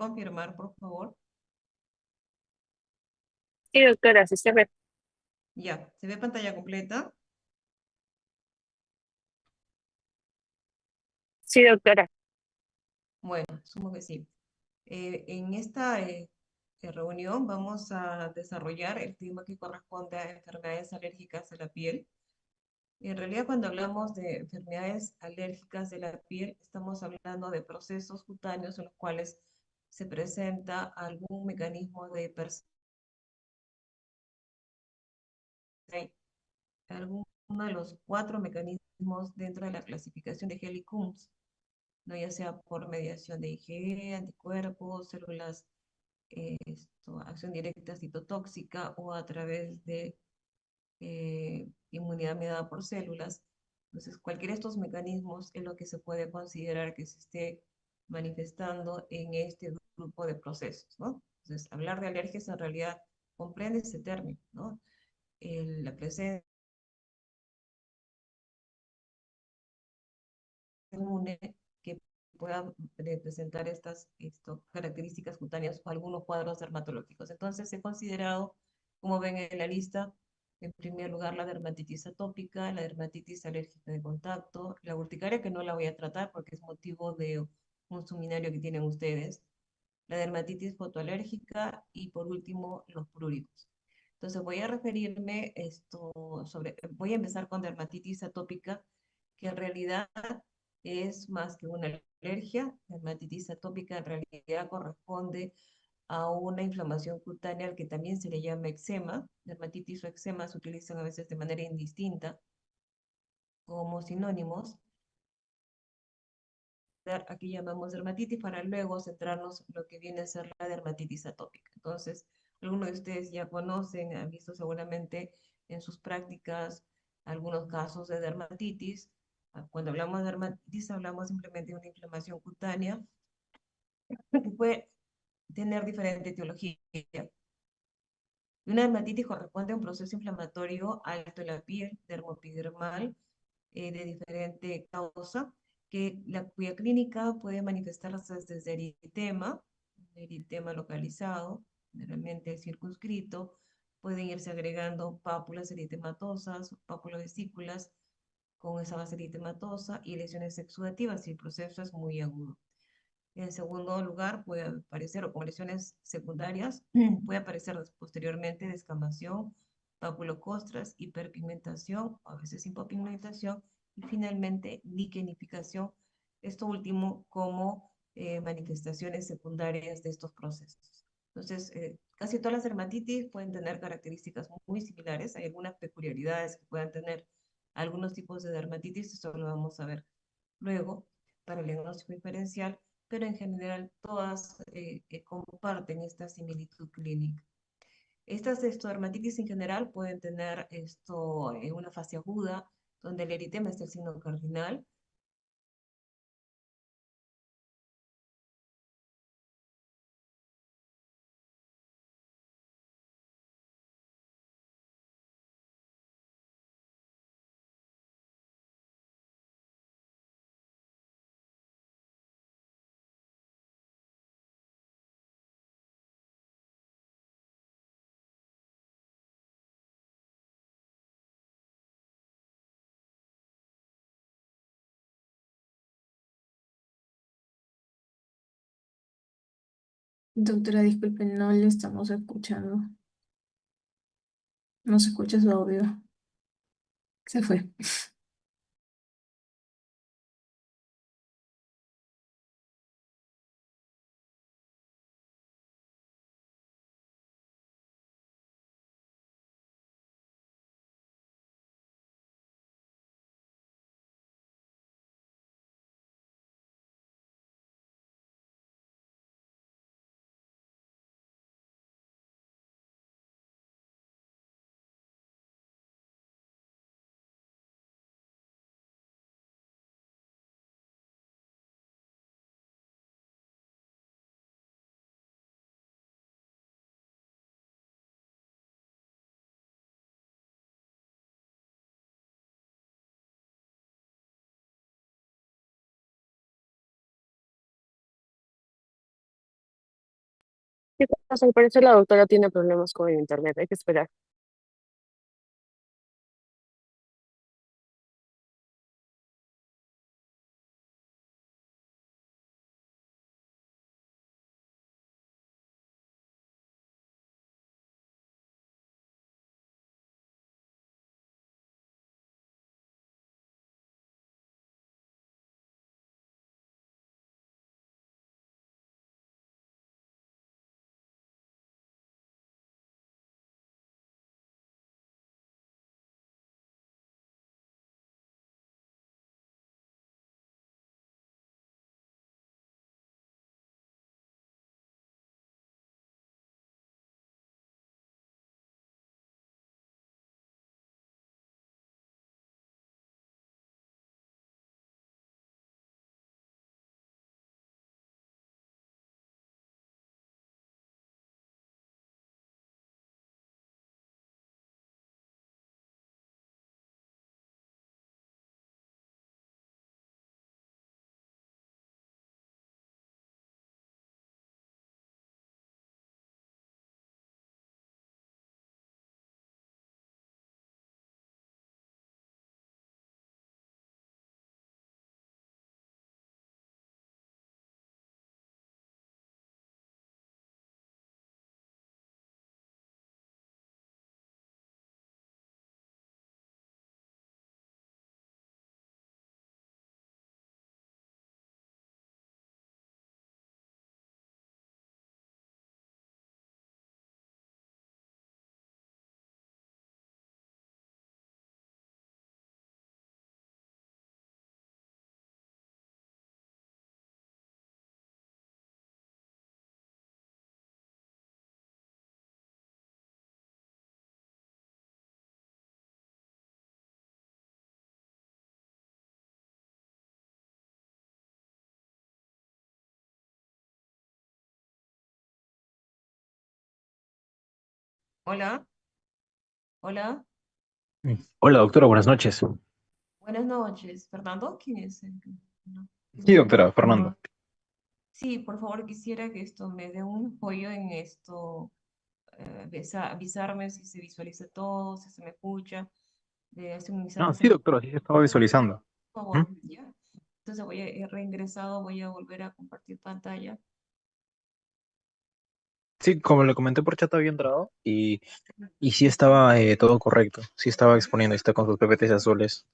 confirmar, por favor? Sí, doctora, sí se ve. Ya, ¿se ve pantalla completa? Sí, doctora. Bueno, supongo que sí. En esta reunión vamos a desarrollar el tema que corresponde a enfermedades alérgicas de la piel. En realidad, cuando hablamos de enfermedades alérgicas de la piel, estamos hablando de procesos cutáneos en los cuales se presenta algún mecanismo de alguno de los cuatro mecanismos dentro de la clasificación de Helly-Combs, ¿no? Ya sea por mediación de IgE, anticuerpos, células, acción directa citotóxica o a través de inmunidad mediada por células. Entonces, cualquiera de estos mecanismos es lo que se puede considerar que se esté manifestando en este grupo de procesos, ¿no? Entonces, hablar de alergias en realidad comprende ese término, ¿no? La presencia inmune que pueda presentar estas características cutáneas o algunos cuadros dermatológicos. Entonces, he considerado, como ven en la lista, en primer lugar la dermatitis atópica, la dermatitis alérgica de contacto, la urticaria, que no la voy a tratar porque es motivo de un seminario que tienen ustedes, la dermatitis fotoalérgica y por último los prurigos. Entonces voy a referirme voy a empezar con dermatitis atópica, que en realidad es más que una alergia. La dermatitis atópica en realidad corresponde a una inflamación cutánea que también se le llama eczema. Dermatitis o eczema se utilizan a veces de manera indistinta como sinónimos. Aquí llamamos dermatitis para luego centrarnos en lo que viene a ser la dermatitis atópica. Entonces, algunos de ustedes ya conocen, han visto seguramente en sus prácticas algunos casos de dermatitis. Cuando hablamos de dermatitis, hablamos simplemente de una inflamación cutánea que puede tener diferente etiología. Una dermatitis corresponde a un proceso inflamatorio alto en la piel, dermoepidermal, de diferente causa, cuya clínica puede manifestarse desde eritema localizado, generalmente circunscrito, pueden irse agregando pápulas eritematosas, pápulovesículas con esa base eritematosa y lesiones exudativas si el proceso es muy agudo. En segundo lugar, puede aparecer, o con lesiones secundarias, puede aparecer posteriormente descamación, papulocostras, hiperpigmentación, a veces hipopigmentación, y finalmente liquenificación, esto último como manifestaciones secundarias de estos procesos. Entonces, casi todas las dermatitis pueden tener características muy similares, hay algunas peculiaridades que puedan tener algunos tipos de dermatitis, eso lo vamos a ver luego para el diagnóstico diferencial, pero en general todas comparten esta similitud clínica. Estas dermatitis en general pueden tener una fase aguda, donde el eritema es el signo cardinal, Doctora, disculpe, no le estamos escuchando. No se escucha su audio. Se fue. Chicos, al parecer la doctora tiene problemas con el internet, hay que esperar. Hola, hola, Hola, doctora, buenas noches. buenas noches. ¿Fernando? ¿Quién es? No, Sí, no, doctora, Fernando. sí, por favor, quisiera que esto me dé un apoyo en esto, avisarme si se visualiza todo, si se me escucha, de hacer un No, mensaje sí, doctora, sí se estaba visualizando. por ¿Mm? favor, ¿ya? Entonces he reingresado, voy a volver a compartir pantalla. Sí, como le comenté por chat había entrado y sí estaba todo correcto. Sí estaba exponiendo, está con sus PPTs azules.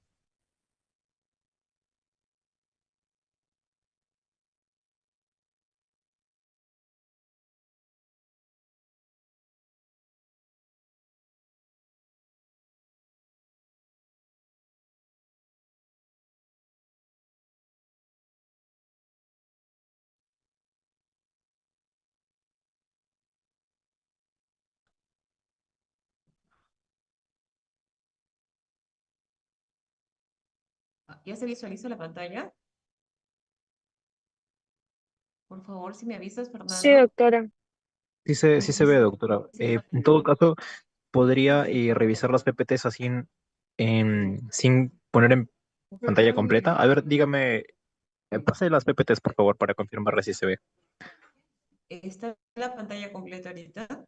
¿Ya se visualiza la pantalla? Por favor, si me avisas, Sí, Fernando. doctora. Sí se ve, doctora. En todo caso, podría revisar las PPTs así sin poner en pantalla completa. A ver, dígame, pase las PPTs, por favor, para confirmarle si se ve. ¿Está la pantalla completa ahorita?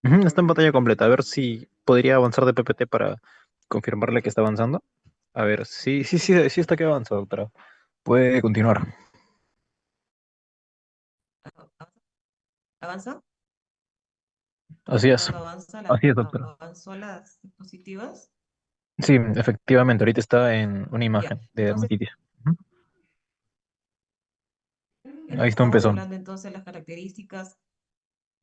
Ujú, está en pantalla completa. A ver si podría avanzar de PPT para confirmarle que está avanzando. A ver, sí está que avanza, doctora. Puede continuar. ¿Avanza? Así es, Fernando, ¿avanza así es, doctora. avanzó las diapositivas? Sí, efectivamente, ahorita está en una Ya, imagen de entonces, dermatitis. Ujú. Ahí está un estamos pezón. hablando entonces de las características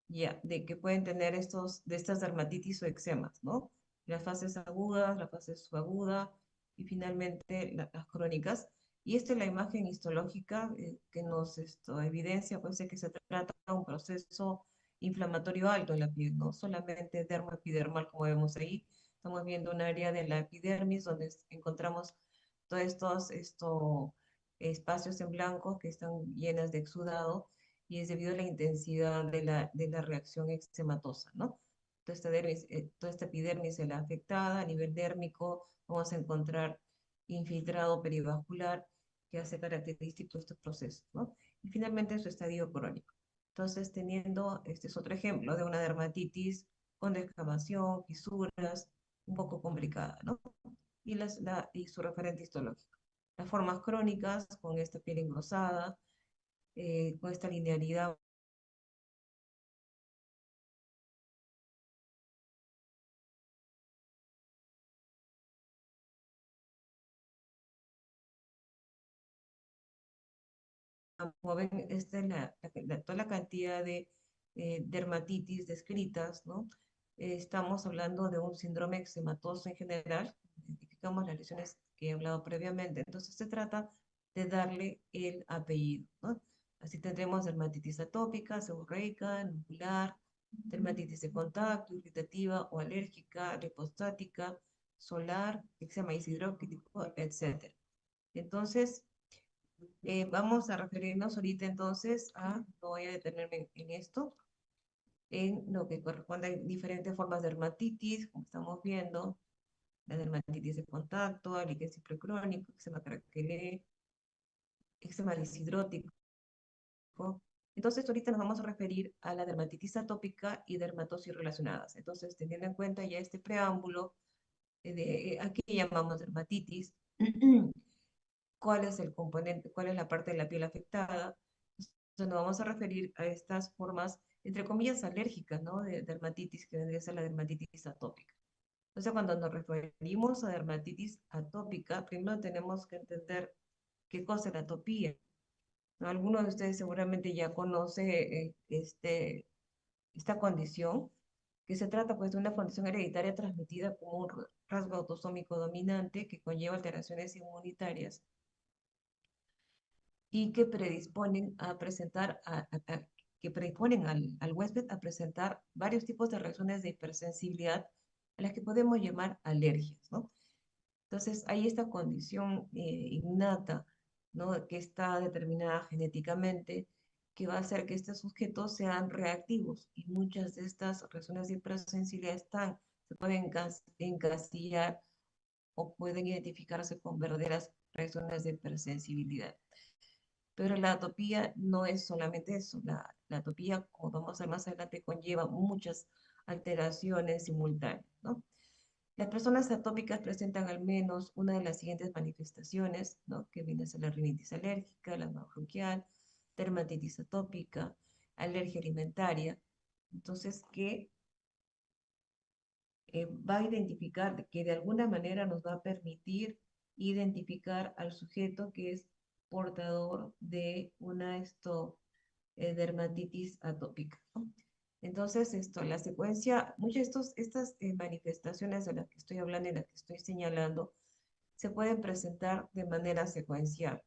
ya, de que pueden tener de estas dermatitis o eczemas, ¿no? Las fases agudas, la fase subaguda y finalmente las crónicas. Y esta es la imagen histológica que nos evidencia pues, de que se trata de un proceso inflamatorio alto en la piel, no solamente dermoepidermal como vemos ahí, estamos viendo un área de la epidermis donde encontramos todos estos espacios en blanco que están llenas de exudado y es debido a la intensidad de la reacción eczematosa, ¿no? Toda esta epidermis es la afectada a nivel dérmico, vamos a encontrar infiltrado perivascular que hace característico estos procesos, ¿no? Y finalmente su estadio crónico. Entonces, teniendo, este es otro ejemplo de una dermatitis con descamación, fisuras, un poco complicada, ¿no? Y su referente histológico. Las formas crónicas, con esta piel engrosada, con esta linealidad como ven, esta es toda la cantidad de dermatitis descritas, ¿no? Estamos hablando de un síndrome eczematoso en general, identificamos las lesiones que he hablado previamente, entonces se trata de darle el apellido, ¿no? Así tendremos dermatitis atópica, seborreica, nuclear, dermatitis de contacto, irritativa o alérgica, lipostática, solar, eczema isidróquitico, etc. Entonces, vamos a referirnos ahorita entonces no voy a detenerme en esto, en lo que corresponde a diferentes formas de dermatitis, como estamos viendo, la dermatitis de contacto, el líquen simple crónico, eczema craquelé, eczema desidrótico. Entonces ahorita nos vamos a referir a la dermatitis atópica y dermatosis relacionadas. Entonces, teniendo en cuenta ya este preámbulo, ¿a qué llamamos dermatitis? ¿Cuál es el componente, cuál es la parte de la piel afectada? Entonces nos vamos a referir a estas formas, entre comillas, alérgicas, ¿no? De dermatitis, que vendría a ser la dermatitis atópica. Entonces, cuando nos referimos a dermatitis atópica, primero tenemos que entender qué cosa es la atopía, ¿no? Algunos de ustedes seguramente ya conoce esta condición, que se trata pues de una condición hereditaria transmitida como un rasgo autosómico dominante que conlleva alteraciones inmunitarias y que predisponen a presentar, que predisponen al huésped a presentar varios tipos de reacciones de hipersensibilidad a las que podemos llamar alergias, ¿no? Entonces, hay esta condición innata, ¿no? Que está determinada genéticamente, que va a hacer que estos sujetos sean reactivos, y muchas de estas reacciones de hipersensibilidad se pueden encasillar o pueden identificarse con verdaderas reacciones de hipersensibilidad. Pero la atopía no es solamente eso. La atopía, como vamos a ver más adelante, conlleva muchas alteraciones simultáneas, ¿no? Las personas atópicas presentan al menos una de las siguientes manifestaciones, ¿no? Que viene a ser la rinitis alérgica, la asma bronquial, dermatitis atópica, alergia alimentaria. Entonces, que va a identificar, que de alguna manera nos va a permitir identificar al sujeto que es portador de una dermatitis atópica, ¿no? Entonces, la secuencia, muchas de estas manifestaciones de las que estoy hablando y las que estoy señalando, se pueden presentar de manera secuencial.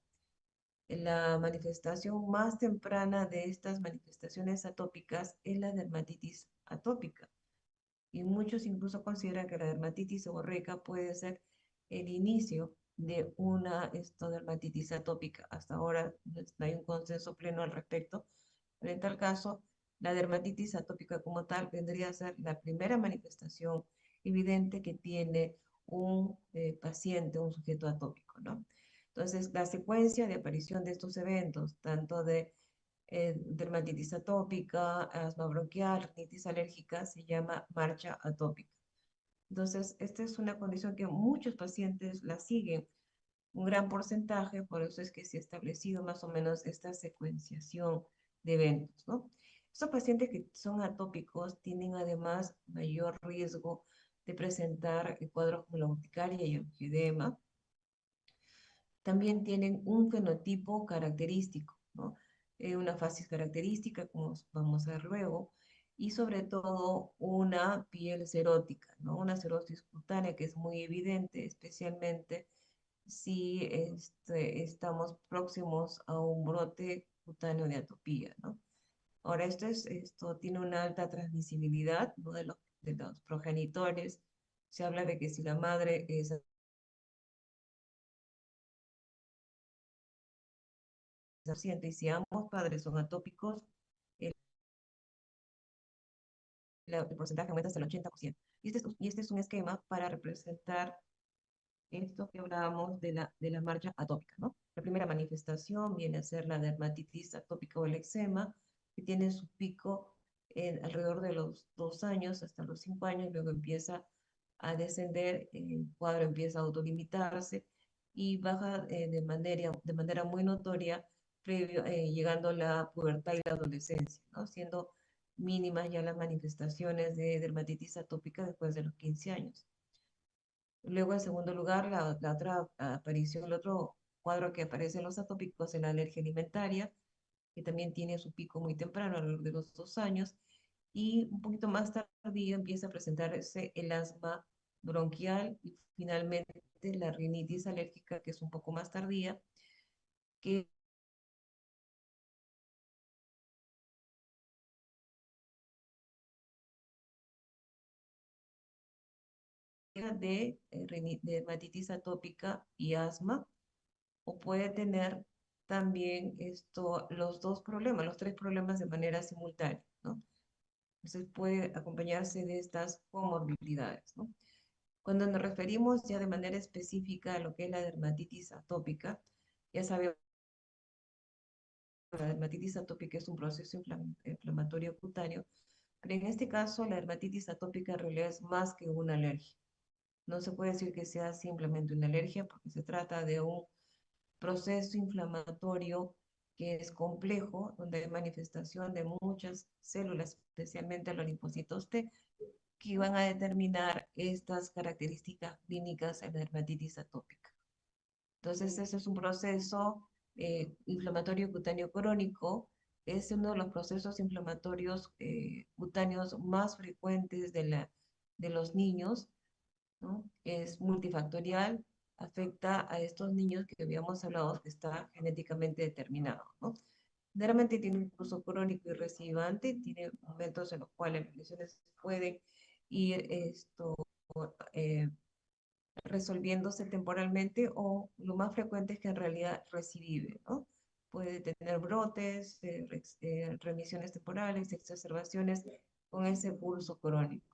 La manifestación más temprana de estas manifestaciones atópicas es la dermatitis atópica. Y muchos incluso consideran que la dermatitis seborreica puede ser el inicio de una dermatitis atópica. Hasta ahora no hay un consenso pleno al respecto, pero en tal caso, la dermatitis atópica como tal vendría a ser la primera manifestación evidente que tiene un paciente, un sujeto atópico, ¿no? Entonces, la secuencia de aparición de estos eventos, tanto de dermatitis atópica, asma bronquial, rinitis alérgica, se llama marcha atópica. Entonces, esta es una condición que muchos pacientes la siguen, un gran porcentaje, por eso es que se ha establecido más o menos esta secuenciación de eventos, ¿no? Estos pacientes que son atópicos tienen además mayor riesgo de presentar cuadros como la urticaria y angioedema. También tienen un fenotipo característico, ¿no? Una facies característica, como vamos a ver luego, y sobre todo una piel serótica, ¿no? Una cerosis cutánea que es muy evidente, especialmente si estamos próximos a un brote cutáneo de atopía, ¿no? Ahora, esto tiene una alta transmisibilidad, ¿no? De los progenitores. Se habla de que si la madre es paciente y si ambos padres son atópicos, el, el porcentaje aumenta hasta el 80%. Y este es un esquema para representar esto que hablábamos de la marcha atópica, ¿no? La primera manifestación viene a ser la dermatitis atópica o el eczema, que tiene su pico alrededor de los 2 años hasta los 5 años, luego empieza a descender, el cuadro empieza a autolimitarse y baja de manera muy notoria llegando a la pubertad y la adolescencia, ¿no? Siendo mínimas ya las manifestaciones de dermatitis atópica después de los 15 años. Luego, en segundo lugar, la otra aparición, el otro cuadro que aparece en los atópicos es la alergia alimentaria, que también tiene su pico muy temprano, alrededor de los 2 años, y un poquito más tardío empieza a presentarse el asma bronquial y finalmente la rinitis alérgica, que es un poco más tardía, que de dermatitis atópica y asma, o puede tener también los dos problemas, los tres problemas de manera simultánea, ¿no? Entonces puede acompañarse de estas comorbilidades, ¿no? Cuando nos referimos ya de manera específica a lo que es la dermatitis atópica, ya sabemos que la dermatitis atópica es un proceso inflamatorio cutáneo, pero en este caso la dermatitis atópica en realidad es más que una alergia. No se puede decir que sea simplemente una alergia porque se trata de un proceso inflamatorio que es complejo, donde hay manifestación de muchas células, especialmente los linfocitos T, que van a determinar estas características clínicas en la dermatitis atópica. Entonces, ese es un proceso inflamatorio cutáneo crónico, es uno de los procesos inflamatorios cutáneos más frecuentes de los niños, ¿no? Es multifactorial, afecta a estos niños que habíamos hablado que está genéticamente determinado, ¿no? Generalmente tiene un curso crónico y recidivante, tiene momentos en los cuales las lesiones pueden ir eh, resolviéndose temporalmente o lo más frecuente es que en realidad recidive, ¿no? Puede tener brotes, remisiones temporales, exacerbaciones con ese curso crónico.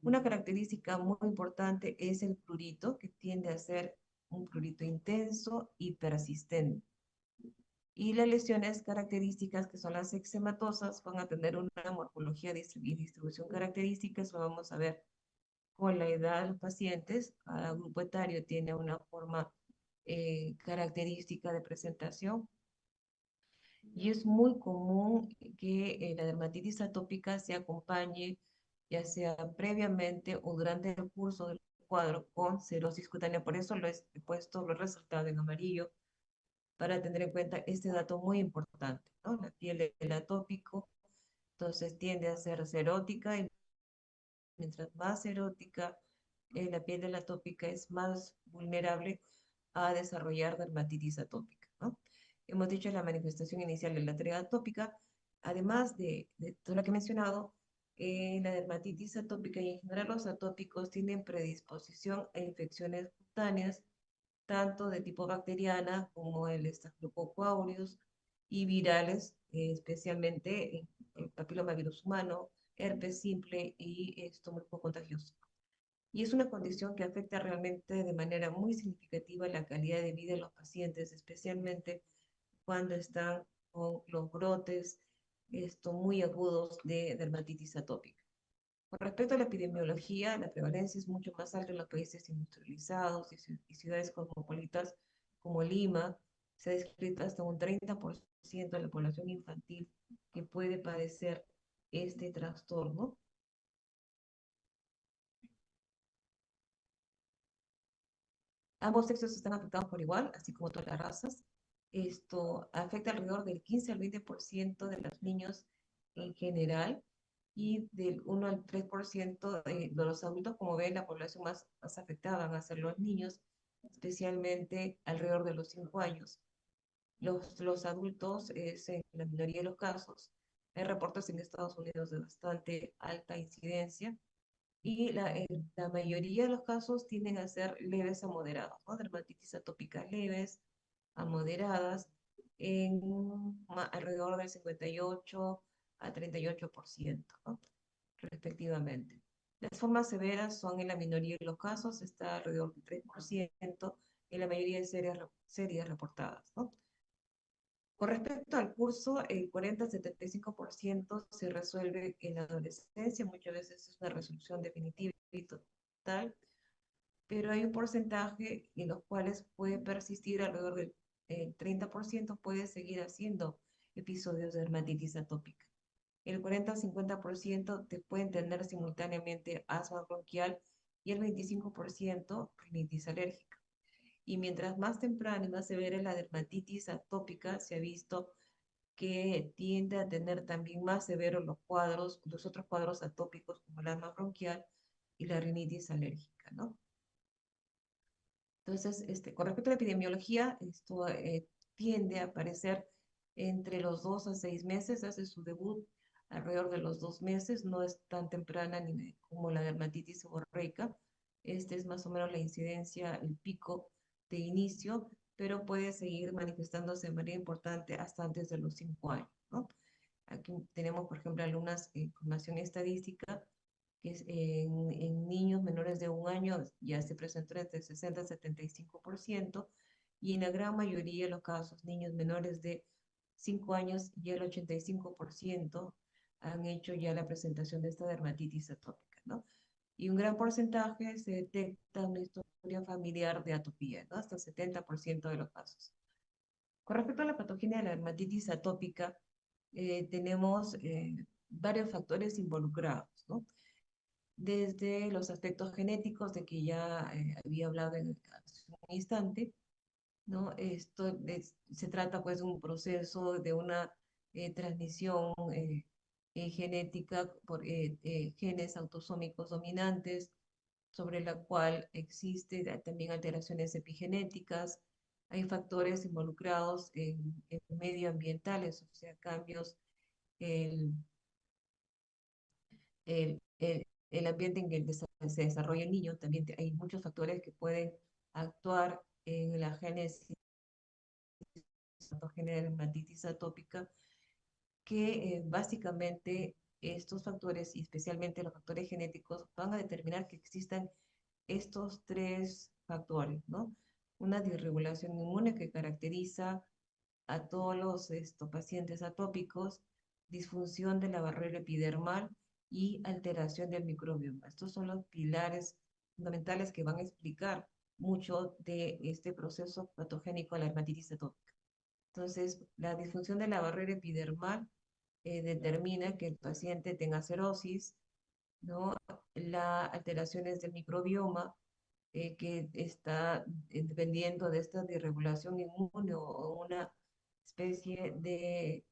Una característica muy importante es el prurito, que tiende a ser un prurito intenso y persistente. Y las lesiones características, que son las eczematosas, van a tener una morfología y distribución característica, eso vamos a ver con la edad de los pacientes. Cada grupo etario tiene una forma característica de presentación. Y es muy común que la dermatitis atópica se acompañe, ya sea previamente o durante el curso del cuadro, con serosis cutánea. Por eso lo he puesto, lo he resaltado en amarillo, para tener en cuenta este dato muy importante, ¿no? La piel del atópico, entonces tiende a ser serótica, y mientras más serótica la piel del atópica es más vulnerable a desarrollar dermatitis atópica, ¿no? Hemos dicho la manifestación inicial de la arteria atópica, además de todo lo que he mencionado, la dermatitis atópica y en general los atópicos tienen predisposición a infecciones cutáneas, tanto de tipo bacteriana como el Staphylococcus aureus, y virales, especialmente el papilomavirus humano, herpes simple y estómago contagioso. Y es una condición que afecta realmente de manera muy significativa la calidad de vida de los pacientes, especialmente cuando están con los brotes muy agudos de dermatitis atópica. Con respecto a la epidemiología, la prevalencia es mucho más alta en los países industrializados y ciudades cosmopolitas como Lima. Se ha descrito hasta un 30% de la población infantil que puede padecer este trastorno. Ambos sexos están afectados por igual, así como todas las razas. Esto afecta alrededor del 15 al 20% de los niños en general y del 1 al 3% de los adultos. Como ven, la población más afectada van a ser los niños, especialmente alrededor de los 5 años. Los adultos es en la minoría de los casos. Hay reportes en Estados Unidos de bastante alta incidencia, y la mayoría de los casos tienden a ser leves a moderados, ¿no? Dermatitis atópicas leves a moderadas en alrededor del 58 a 38%, ¿no? Respectivamente. Las formas severas son en la minoría de los casos, está alrededor del 3%, en la mayoría de series reportadas, ¿no? Con respecto al curso, el 40-75% se resuelve en la adolescencia, muchas veces es una resolución definitiva y total, pero hay un porcentaje en los cuales puede persistir alrededor del 30%, puede seguir haciendo episodios de dermatitis atópica. El 40-50% te pueden tener simultáneamente asma bronquial y el 25% rinitis alérgica. Y mientras más temprana y más severa es la dermatitis atópica, se ha visto que tiende a tener también más severos los otros cuadros atópicos como el asma bronquial y la rinitis alérgica, ¿no? Entonces, con respecto a la epidemiología, esto tiende a aparecer entre los 2 a 6 meses, hace su debut alrededor de los 2 meses, no es tan temprana como la dermatitis seborreica. Este es más o menos la incidencia, el pico de inicio, pero puede seguir manifestándose de manera importante hasta antes de los 5 años, ¿no? Aquí tenemos, por ejemplo, algunas información estadística que es en niños menores de 1 año ya se presentó entre el 60 y 75%, y en la gran mayoría de los casos, niños menores de 5 años, ya el 85% han hecho ya la presentación de esta dermatitis atópica, ¿no? Y un gran porcentaje se detecta una historia familiar de atopía, ¿no? Hasta el 70% de los casos. Con respecto a la patogenia de la dermatitis atópica, tenemos varios factores involucrados, ¿no? Desde los aspectos genéticos, de que ya había hablado hace un instante, ¿no? Se trata pues de un proceso de una transmisión genética por genes autosómicos dominantes, sobre la cual existen también alteraciones epigenéticas. Hay factores involucrados en medioambientales, o sea, cambios, el, el ambiente en el que se desarrolla el niño. También hay muchos factores que pueden actuar en la génesis patógena de dermatitis atópica, que básicamente estos factores, y especialmente los factores genéticos, van a determinar que existan estos tres factores, ¿no? Una disregulación inmune que caracteriza a todos los pacientes atópicos, disfunción de la barrera epidermal y alteración del microbioma. Estos son los pilares fundamentales que van a explicar mucho de este proceso patogénico de la dermatitis atópica. Entonces, la disfunción de la barrera epidermal determina que el paciente tenga cerosis, ¿no? Las alteraciones del microbioma, que está dependiendo de esta disregulación inmune o una especie de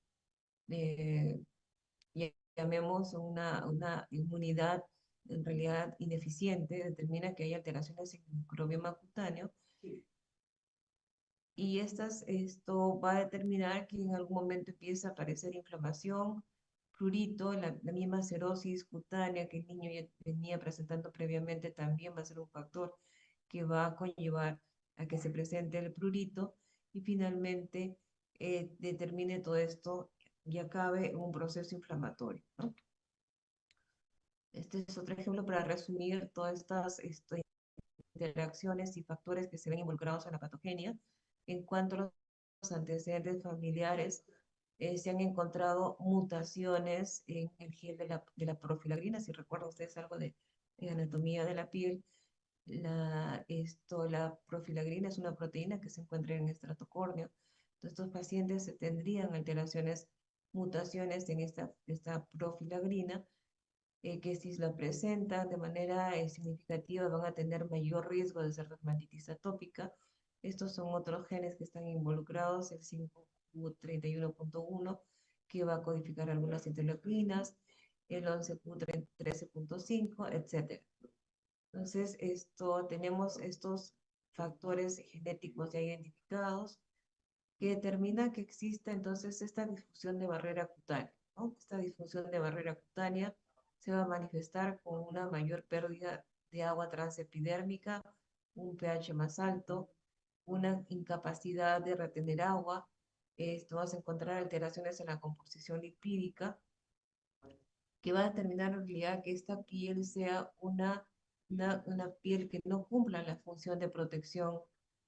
llamemos una inmunidad en realidad ineficiente, determina que hay alteraciones en el microbioma cutáneo, y esto va a determinar que en algún momento empieza a aparecer inflamación, prurito, la misma cerosis cutánea que el niño ya venía presentando previamente también va a ser un factor que va a conllevar a que se presente el prurito, y finalmente determine todo esto y acabe un proceso inflamatorio, ¿no? Este es otro ejemplo para resumir todas estas interacciones y factores que se ven involucrados en la patogenia. En cuanto a los antecedentes familiares, se han encontrado mutaciones en el gen de la profilagrina. Si recuerdan ustedes algo de anatomía de la piel, la profilagrina es una proteína que se encuentra en el estrato córneo. Entonces, estos pacientes tendrían alteraciones, mutaciones en esta profilagrina, que si la presentan de manera significativa van a tener mayor riesgo de ser dermatitis atópica. Estos son otros genes que están involucrados, el 5q31.1, que va a codificar algunas interleuquinas, el 11q13.5, etc. Entonces, tenemos estos factores genéticos ya identificados que determinan que exista entonces esta disfunción de barrera cutánea, ¿no? Esta disfunción de barrera cutánea se va a manifestar con una mayor pérdida de agua transepidérmica, un pH más alto, una incapacidad de retener agua. Esto vas a encontrar alteraciones en la composición lipídica, que va a determinar en realidad que esta piel sea una piel que no cumpla la función de protección,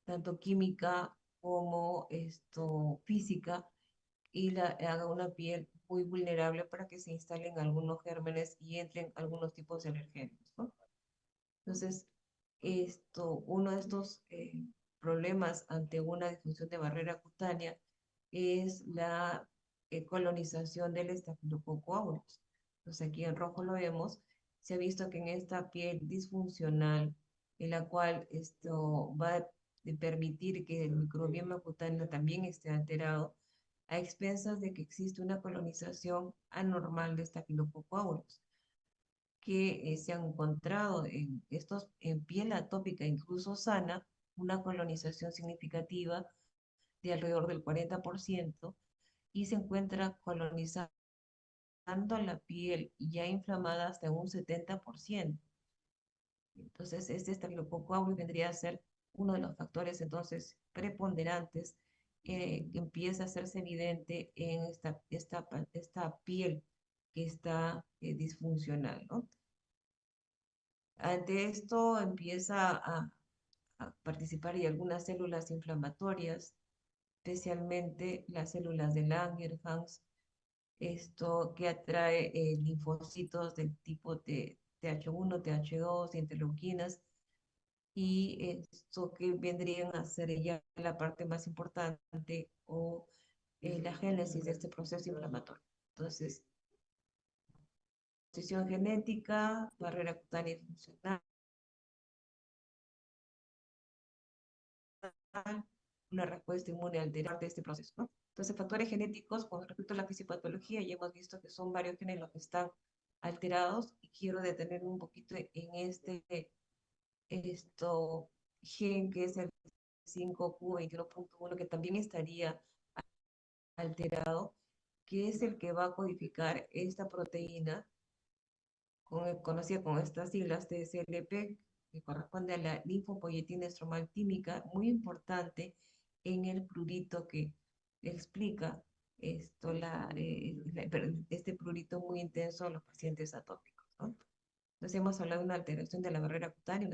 tanto química como física, y haga una piel muy vulnerable para que se instalen algunos gérmenes y entren algunos tipos de alergenos, ¿no? Entonces, uno de estos problemas ante una disfunción de barrera cutánea es la colonización del Staphylococcus aureus. Entonces, aquí en rojo lo vemos, se ha visto que en esta piel disfuncional, en la cual esto va a permitir que el microbioma cutáneo también esté alterado, a expensas de que existe una colonización anormal de Staphylococcus aureus que se han encontrado en piel atópica, incluso sana, una colonización significativa de alrededor del 40% y se encuentra colonizando la piel ya inflamada hasta un 70%. Entonces, este estafilococo aureus vendría a ser uno de los factores entonces preponderantes que empieza a hacerse evidente en esta piel que está disfuncional, ¿no? Ante esto empieza a participar y algunas células inflamatorias, especialmente las células de Langerhans, esto que atrae linfocitos del tipo de TH1, TH2, interleuquinas, y esto que vendrían a ser ya la parte más importante o la génesis de este proceso inflamatorio. Entonces, posición genética, barrera cutánea funcional, una respuesta inmune alterada de este proceso, ¿no? Entonces, factores genéticos con respecto a la fisiopatología, ya hemos visto que son varios genes los que están alterados y quiero detenerme un poquito en gen que es el 5q21.1 que también estaría alterado, que es el que va a codificar esta proteína conocida con estas siglas TSLP, que corresponde a la linfopoyetina estromal tímica, muy importante en el prurito que explica este prurito muy intenso en los pacientes atópicos, ¿no? Entonces hemos hablado de una alteración de la barrera cutánea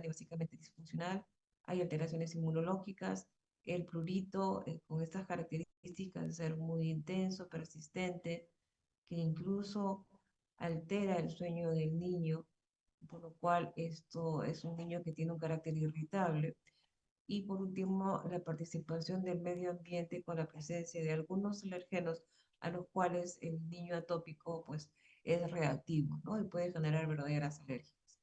básicamente disfuncional, hay alteraciones inmunológicas, el prurito con estas características de ser muy intenso, persistente, que incluso altera el sueño del niño, por lo cual esto es un niño que tiene un carácter irritable. Y por último, la participación del medio ambiente con la presencia de algunos alergenos a los cuales el niño atópico pues es reactivo, ¿no? Y puede generar verdaderas alergias.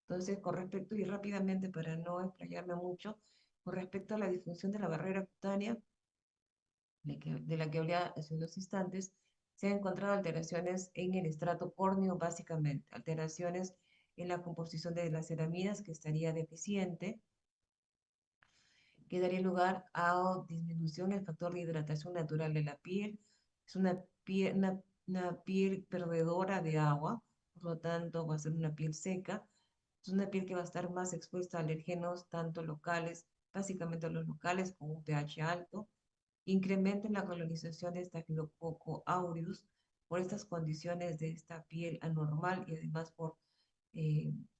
Entonces, con respecto, y rápidamente para no explayarme mucho, con respecto a la disfunción de la barrera cutánea, de la que hablé hace unos instantes, se han encontrado alteraciones en el estrato córneo, básicamente, alteraciones en la composición de las ceramidas que estaría deficiente, que daría lugar a disminución del factor de hidratación natural de la piel. Es una piel perdedora de agua, por lo tanto va a ser una piel seca. Es una piel que va a estar más expuesta a alérgenos, tanto locales, básicamente a los locales, con un pH alto. Incrementa la colonización de Staphylococcus aureus por estas condiciones de esta piel anormal y además por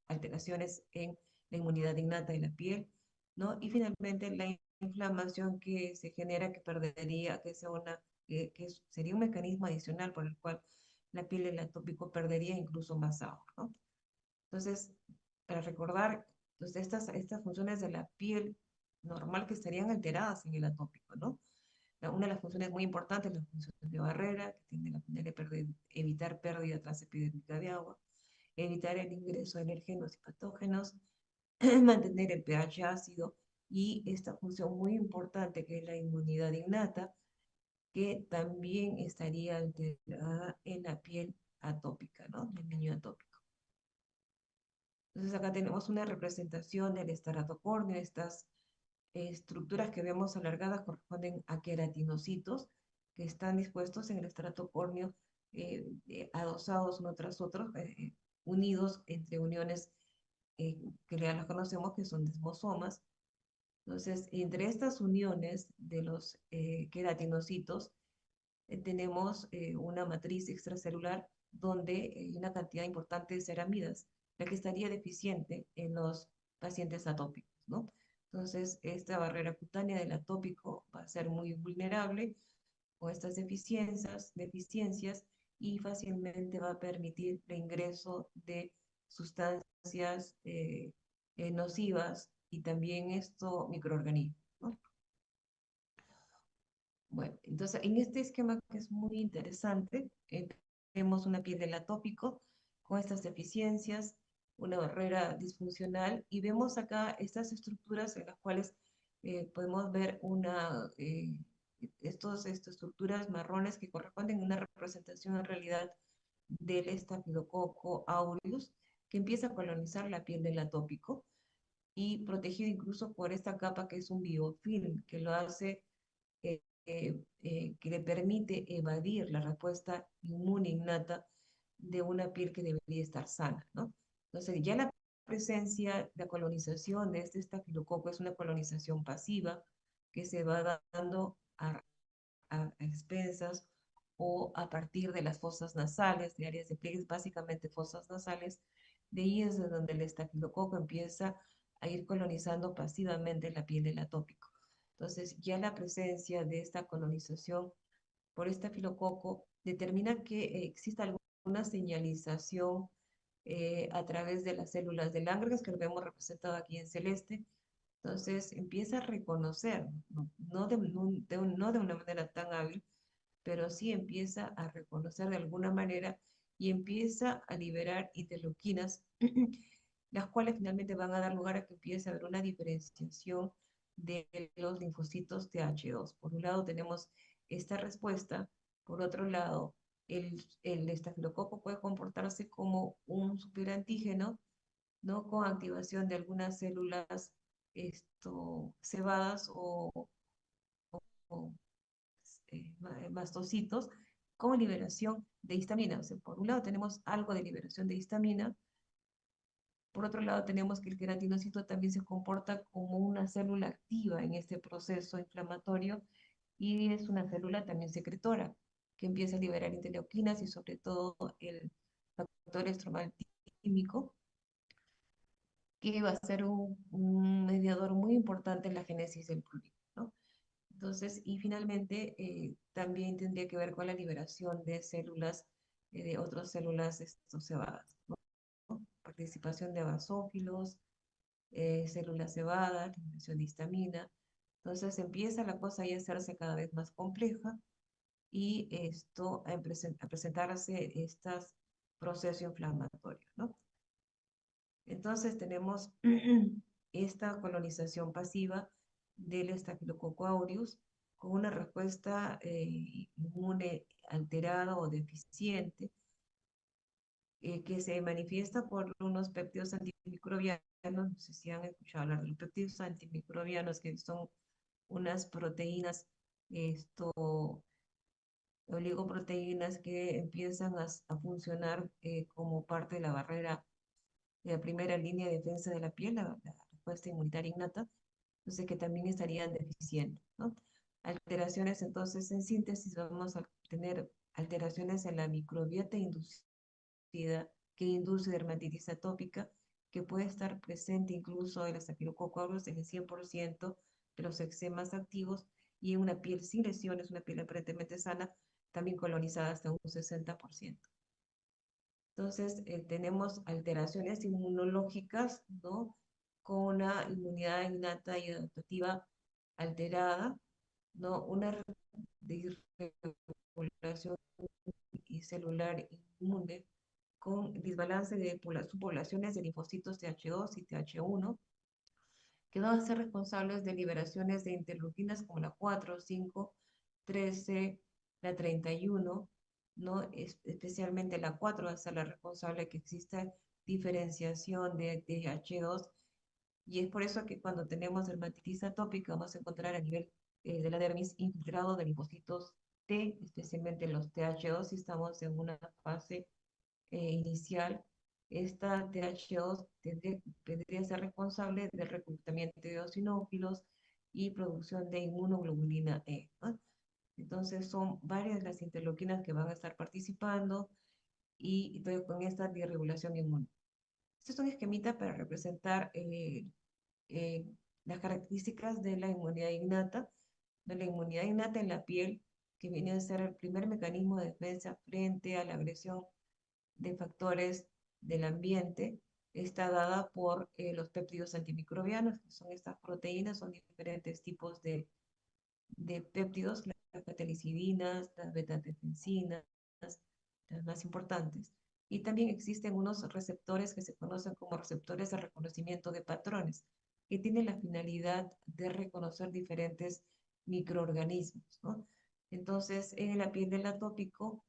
alteraciones en la inmunidad innata de la piel, ¿no? Y finalmente la inflamación que se genera, que perdería, que sería un mecanismo adicional por el cual la piel del atópico perdería incluso más agua, ¿no? Entonces, para recordar, entonces estas funciones de la piel normal que estarían alteradas en el atópico, ¿no? Una de las funciones muy importantes es la función de barrera, que tiene la función de evitar pérdida transepidérmica de agua, evitar el ingreso de alergenos y patógenos, mantener el pH ácido y esta función muy importante que es la inmunidad innata, que también estaría alterada en la piel atópica, ¿no? Del niño atópico. Entonces acá tenemos una representación del esteratocorneo. Estas estructuras que vemos alargadas corresponden a queratinocitos que están dispuestos en el estrato córneo, adosados uno tras otro, unidos entre uniones que ya las conocemos que son desmosomas. Entonces, entre estas uniones de los queratinocitos tenemos una matriz extracelular donde hay una cantidad importante de ceramidas, la que estaría deficiente en los pacientes atópicos, ¿no? Entonces, esta barrera cutánea del atópico va a ser muy vulnerable con estas deficiencias y fácilmente va a permitir el ingreso de sustancias nocivas y también microorganismos, ¿no? Bueno, entonces en este esquema que es muy interesante, vemos una piel del atópico con estas deficiencias, una barrera disfuncional y vemos acá estas estructuras en las cuales podemos ver estas estructuras marrones que corresponden a una representación en realidad del estafilococo aureus que empieza a colonizar la piel del atópico y protegido incluso por esta capa que es un biofilm que lo hace que le permite evadir la respuesta inmune innata de una piel que debería estar sana, ¿no? Entonces, ya la presencia, la colonización de este estafilococo es una colonización pasiva que se va dando a expensas o a partir de las fosas nasales, de áreas de pliegues, básicamente fosas nasales. De ahí es de donde el estafilococo empieza a ir colonizando pasivamente la piel del atópico. Entonces, ya la presencia de esta colonización por estafilococo determina que exista alguna señalización a través de las células de Langerhans, que lo vemos representado aquí en celeste. Entonces, empieza a reconocer, no de una manera tan hábil, pero sí empieza a reconocer de alguna manera y empieza a liberar interleuquinas, las cuales finalmente van a dar lugar a que empiece a haber una diferenciación de los linfocitos TH2. Por un lado tenemos esta respuesta, por otro lado, el estafilococo puede comportarse como un superantígeno, ¿no? Con activación de algunas células cebadas o mastocitos con liberación de histamina. O sea, por un lado tenemos algo de liberación de histamina, por otro lado tenemos que el queratinocito también se comporta como una célula activa en este proceso inflamatorio y es una célula también secretora que empieza a liberar interleuquinas y sobre todo el factor estromal tímico, que va a ser un mediador muy importante en la génesis del prurito, ¿no? Entonces, y finalmente, también tendría que ver con la liberación de células, de otras células cebadas, ¿no? Participación de basófilos, células cebadas, liberación de histamina. Entonces empieza la cosa ya a hacerse cada vez más compleja y a presentarse estos procesos inflamatorios, ¿no? Entonces tenemos esta colonización pasiva del Staphylococcus aureus con una respuesta inmune alterada o deficiente que se manifiesta por unos péptidos antimicrobianos. No sé si han escuchado hablar de los péptidos antimicrobianos, que son unas proteínas, oligoproteínas que empiezan a funcionar como parte de la barrera de la primera línea de defensa de la piel, la respuesta inmunitaria innata, entonces que también estarían deficientes, ¿no? Alteraciones entonces en síntesis, vamos a tener alteraciones en la microbiota inducida que induce dermatitis atópica, que puede estar presente incluso en los Staphylococcus aureus en el 100% de los eczemas activos y en una piel sin lesiones, una piel aparentemente sana, también colonizada hasta un 60%. Entonces, tenemos alteraciones inmunológicas, ¿no? Con una inmunidad innata y adaptativa alterada, ¿no? Una desregulación y celular inmune con desbalance de subpoblaciones de linfocitos TH2 y TH1, que van a ser responsables de liberaciones de interleuquinas como la 4, 5, 13, la 31, ¿no? Especialmente la 4 va a ser la responsable de que exista diferenciación de TH2, y es por eso que cuando tenemos dermatitis atópica vamos a encontrar a nivel de la dermis infiltrado de linfocitos T, especialmente los TH2, si estamos en una fase inicial. Esta TH2 tendría ser responsable del reclutamiento de eosinófilos y producción de inmunoglobulina E, ¿no? Entonces son varias las interleuquinas que van a estar participando y entonces con esta disregulación inmune. Este es un esquemita para representar las características de la inmunidad innata en la piel, que viene a ser el primer mecanismo de defensa frente a la agresión de factores del ambiente, está dada por los péptidos antimicrobianos, que son estas proteínas, son diferentes tipos de péptidos, las catalicidinas, las beta-antensinas, las más importantes. Y también existen unos receptores que se conocen como receptores de reconocimiento de patrones, que tienen la finalidad de reconocer diferentes microorganismos, ¿no? Entonces, en la piel del atópico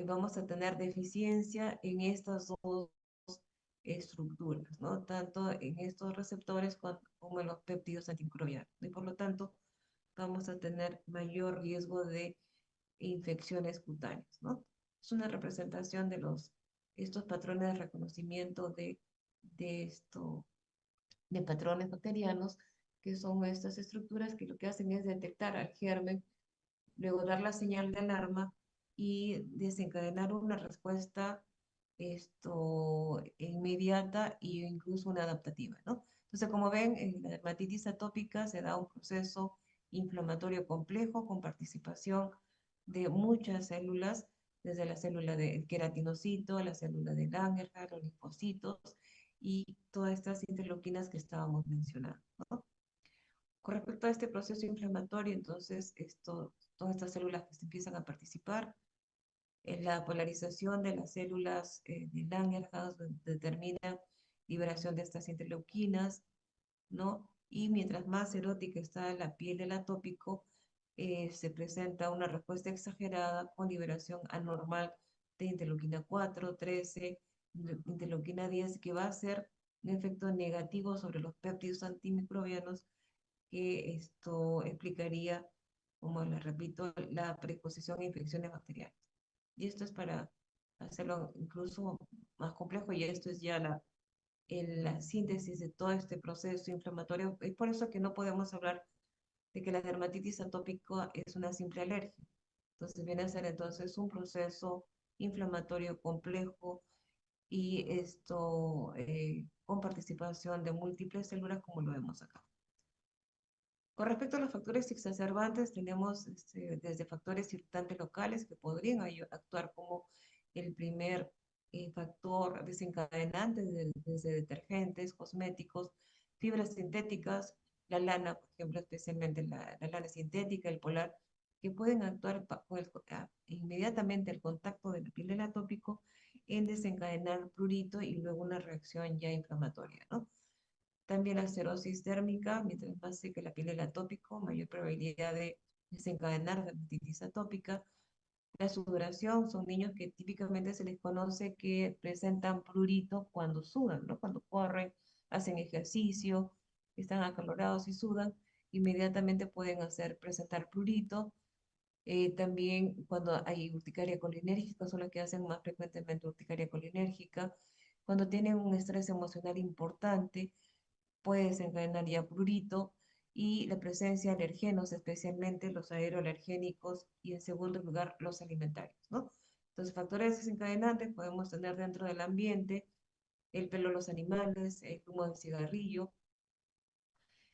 vamos a tener deficiencia en estas dos estructuras, ¿no? Tanto en estos receptores como en los péptidos antimicrobianos. Y por lo tanto, vamos a tener mayor riesgo de infecciones cutáneas, ¿no? Es una representación de estos patrones de reconocimiento de patrones bacterianos, que son estas estructuras que lo que hacen es detectar al germen, luego dar la señal de alarma y desencadenar una respuesta inmediata e incluso una adaptativa, ¿no? Entonces, como ven, en la dermatitis atópica se da un proceso inflamatorio complejo con participación de muchas células, desde la célula del queratinocito, la célula de Langerhans, los linfocitos y todas estas interleuquinas que estábamos mencionando, ¿no? Con respecto a este proceso inflamatorio, entonces, todas estas células que se empiezan a participar, en la polarización de las células de Langerhans determina liberación de estas interleuquinas, ¿no? Y mientras más erótica está la piel del atópico, se presenta una respuesta exagerada con liberación anormal de interleuquina 4, 13, interleuquina 10, que va a ser un efecto negativo sobre los péptidos antimicrobianos, que esto explicaría, como les repito, la predisposición a infecciones bacterianas. Y esto es para hacerlo incluso más complejo, y esto es ya la síntesis de todo este proceso inflamatorio. Es por eso que no podemos hablar de que la dermatitis atópica es una simple alergia. Entonces viene a ser entonces un proceso inflamatorio complejo, y con participación de múltiples células, como lo vemos acá. Con respecto a los factores exacerbantes, tenemos desde factores irritantes locales que podrían actuar como el primer factor desencadenante, desde detergentes, cosméticos, fibras sintéticas, la lana, por ejemplo, especialmente la lana sintética, el polar, que pueden actuar inmediatamente al contacto de la piel del atópico en desencadenar prurito y luego una reacción ya inflamatoria, ¿no? También la xerosis dérmica, mientras más seca la piel del atópico, mayor probabilidad de desencadenar dermatitis atópica. La sudoración, son niños que típicamente se les conoce que presentan prurito cuando sudan, ¿no? Cuando corren, hacen ejercicio, están acalorados y sudan, inmediatamente pueden presentar prurito. También cuando hay urticaria colinérgica, son los que hacen más frecuentemente urticaria colinérgica. Cuando tienen un estrés emocional importante, puede desencadenar ya prurito, y la presencia de alergenos, especialmente los aeroalergénicos, y en segundo lugar los alimentarios, ¿no? Entonces, factores desencadenantes podemos tener dentro del ambiente: el pelo de los animales, el humo del cigarrillo,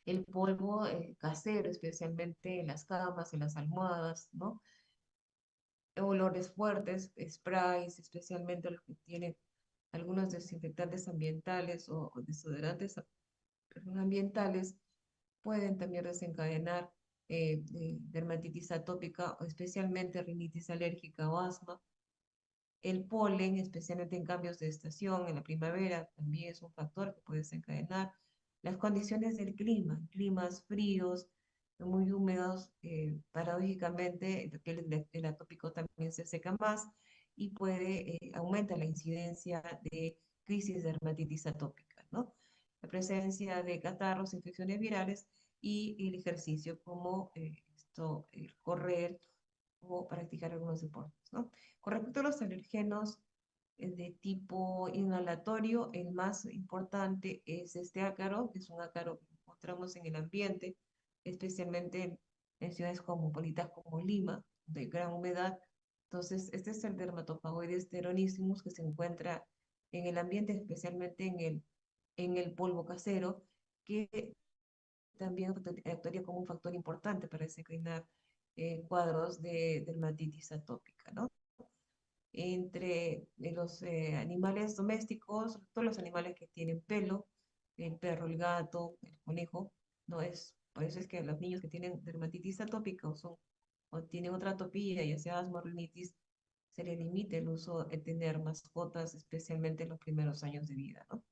el polvo casero, especialmente en las camas, en las almohadas, ¿no? Olores fuertes, sprays, especialmente los que tienen algunos desinfectantes ambientales o desodorantes ambientales, pueden también desencadenar dermatitis atópica, o especialmente rinitis alérgica o asma. El polen, especialmente en cambios de estación, en la primavera, también es un factor que puede desencadenar. Las condiciones del clima, climas fríos, muy húmedos, paradójicamente, la piel del atópico también se seca más y aumenta la incidencia de crisis de dermatitis atópica, ¿no? La presencia de catarros, infecciones virales, y el ejercicio, como correr o practicar algunos deportes, ¿no? Con respecto a los alergenos de tipo inhalatorio, el más importante es este ácaro, que es un ácaro que encontramos en el ambiente, especialmente en ciudades cosmopolitas como Lima, de gran humedad. Entonces, este es el Dermatophagoides teronissimus, que se encuentra en el ambiente, especialmente en el polvo casero, que también actuaría como un factor importante para desencadenar cuadros de dermatitis atópica, ¿no? Entre los animales domésticos, todos los animales que tienen pelo, el perro, el gato, el conejo, no es, por eso es que los niños que tienen dermatitis atópica o tienen otra atopía, ya sea asma o rinitis, se les limita el uso de tener mascotas, especialmente en los primeros años de vida, ¿no?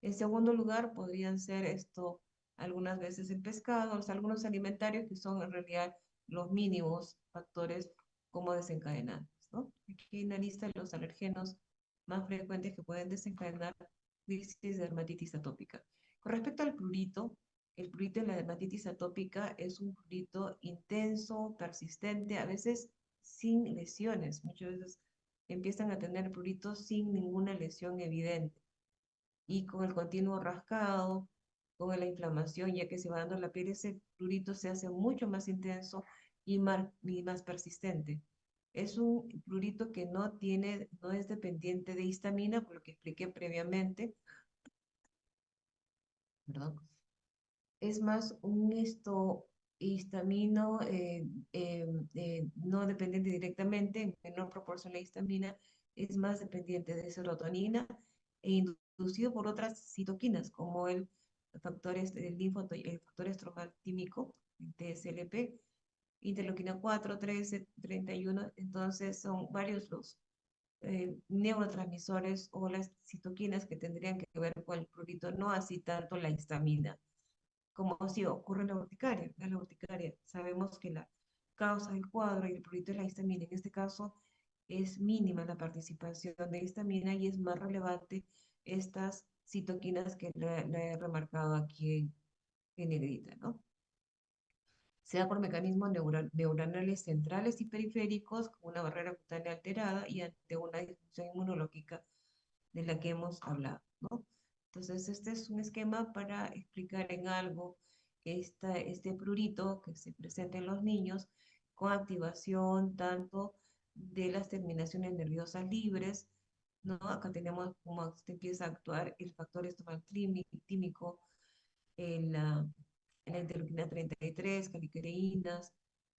En segundo lugar, podrían ser esto algunas veces el pescado, algunos alimentarios que son en realidad los mínimos factores como desencadenantes, ¿no? Aquí en la lista los alergenos más frecuentes que pueden desencadenar crisis de dermatitis atópica. Con respecto al prurito, el prurito en la dermatitis atópica es un prurito intenso, persistente, a veces sin lesiones. Muchas veces empiezan a tener pruritos sin ninguna lesión evidente y con el continuo rascado, con la inflamación, ya que se va dando la piel, ese prurito se hace mucho más intenso y más persistente. Es un prurito que no es dependiente de histamina, por lo que expliqué previamente, perdón. Es más un histamino no dependiente directamente, en menor proporción la histamina, es más dependiente de serotonina e inducido por otras citoquinas, como el factor estromal tímico, el TSLP, interleuquina 4, 13, 31. Entonces son varios los neurotransmisores o las citoquinas que tendrían que ver con el prurito, no así tanto la histamina como si ocurre en la urticaria. En la urticaria sabemos que la causa del cuadro y el prurito es la histamina. En este caso es mínima la participación de histamina y es más relevante estas citoquinas que le he remarcado aquí en negrita, ¿no? Sea por mecanismos neuronales centrales y periféricos, con una barrera cutánea alterada y ante una disfunción inmunológica de la que hemos hablado, ¿no? Entonces, este es un esquema para explicar en algo este prurito que se presenta en los niños con activación tanto de las terminaciones nerviosas libres, ¿no? Acá tenemos cómo empieza a actuar el factor estomal tímico en la interleuquina 33, caliquereínas,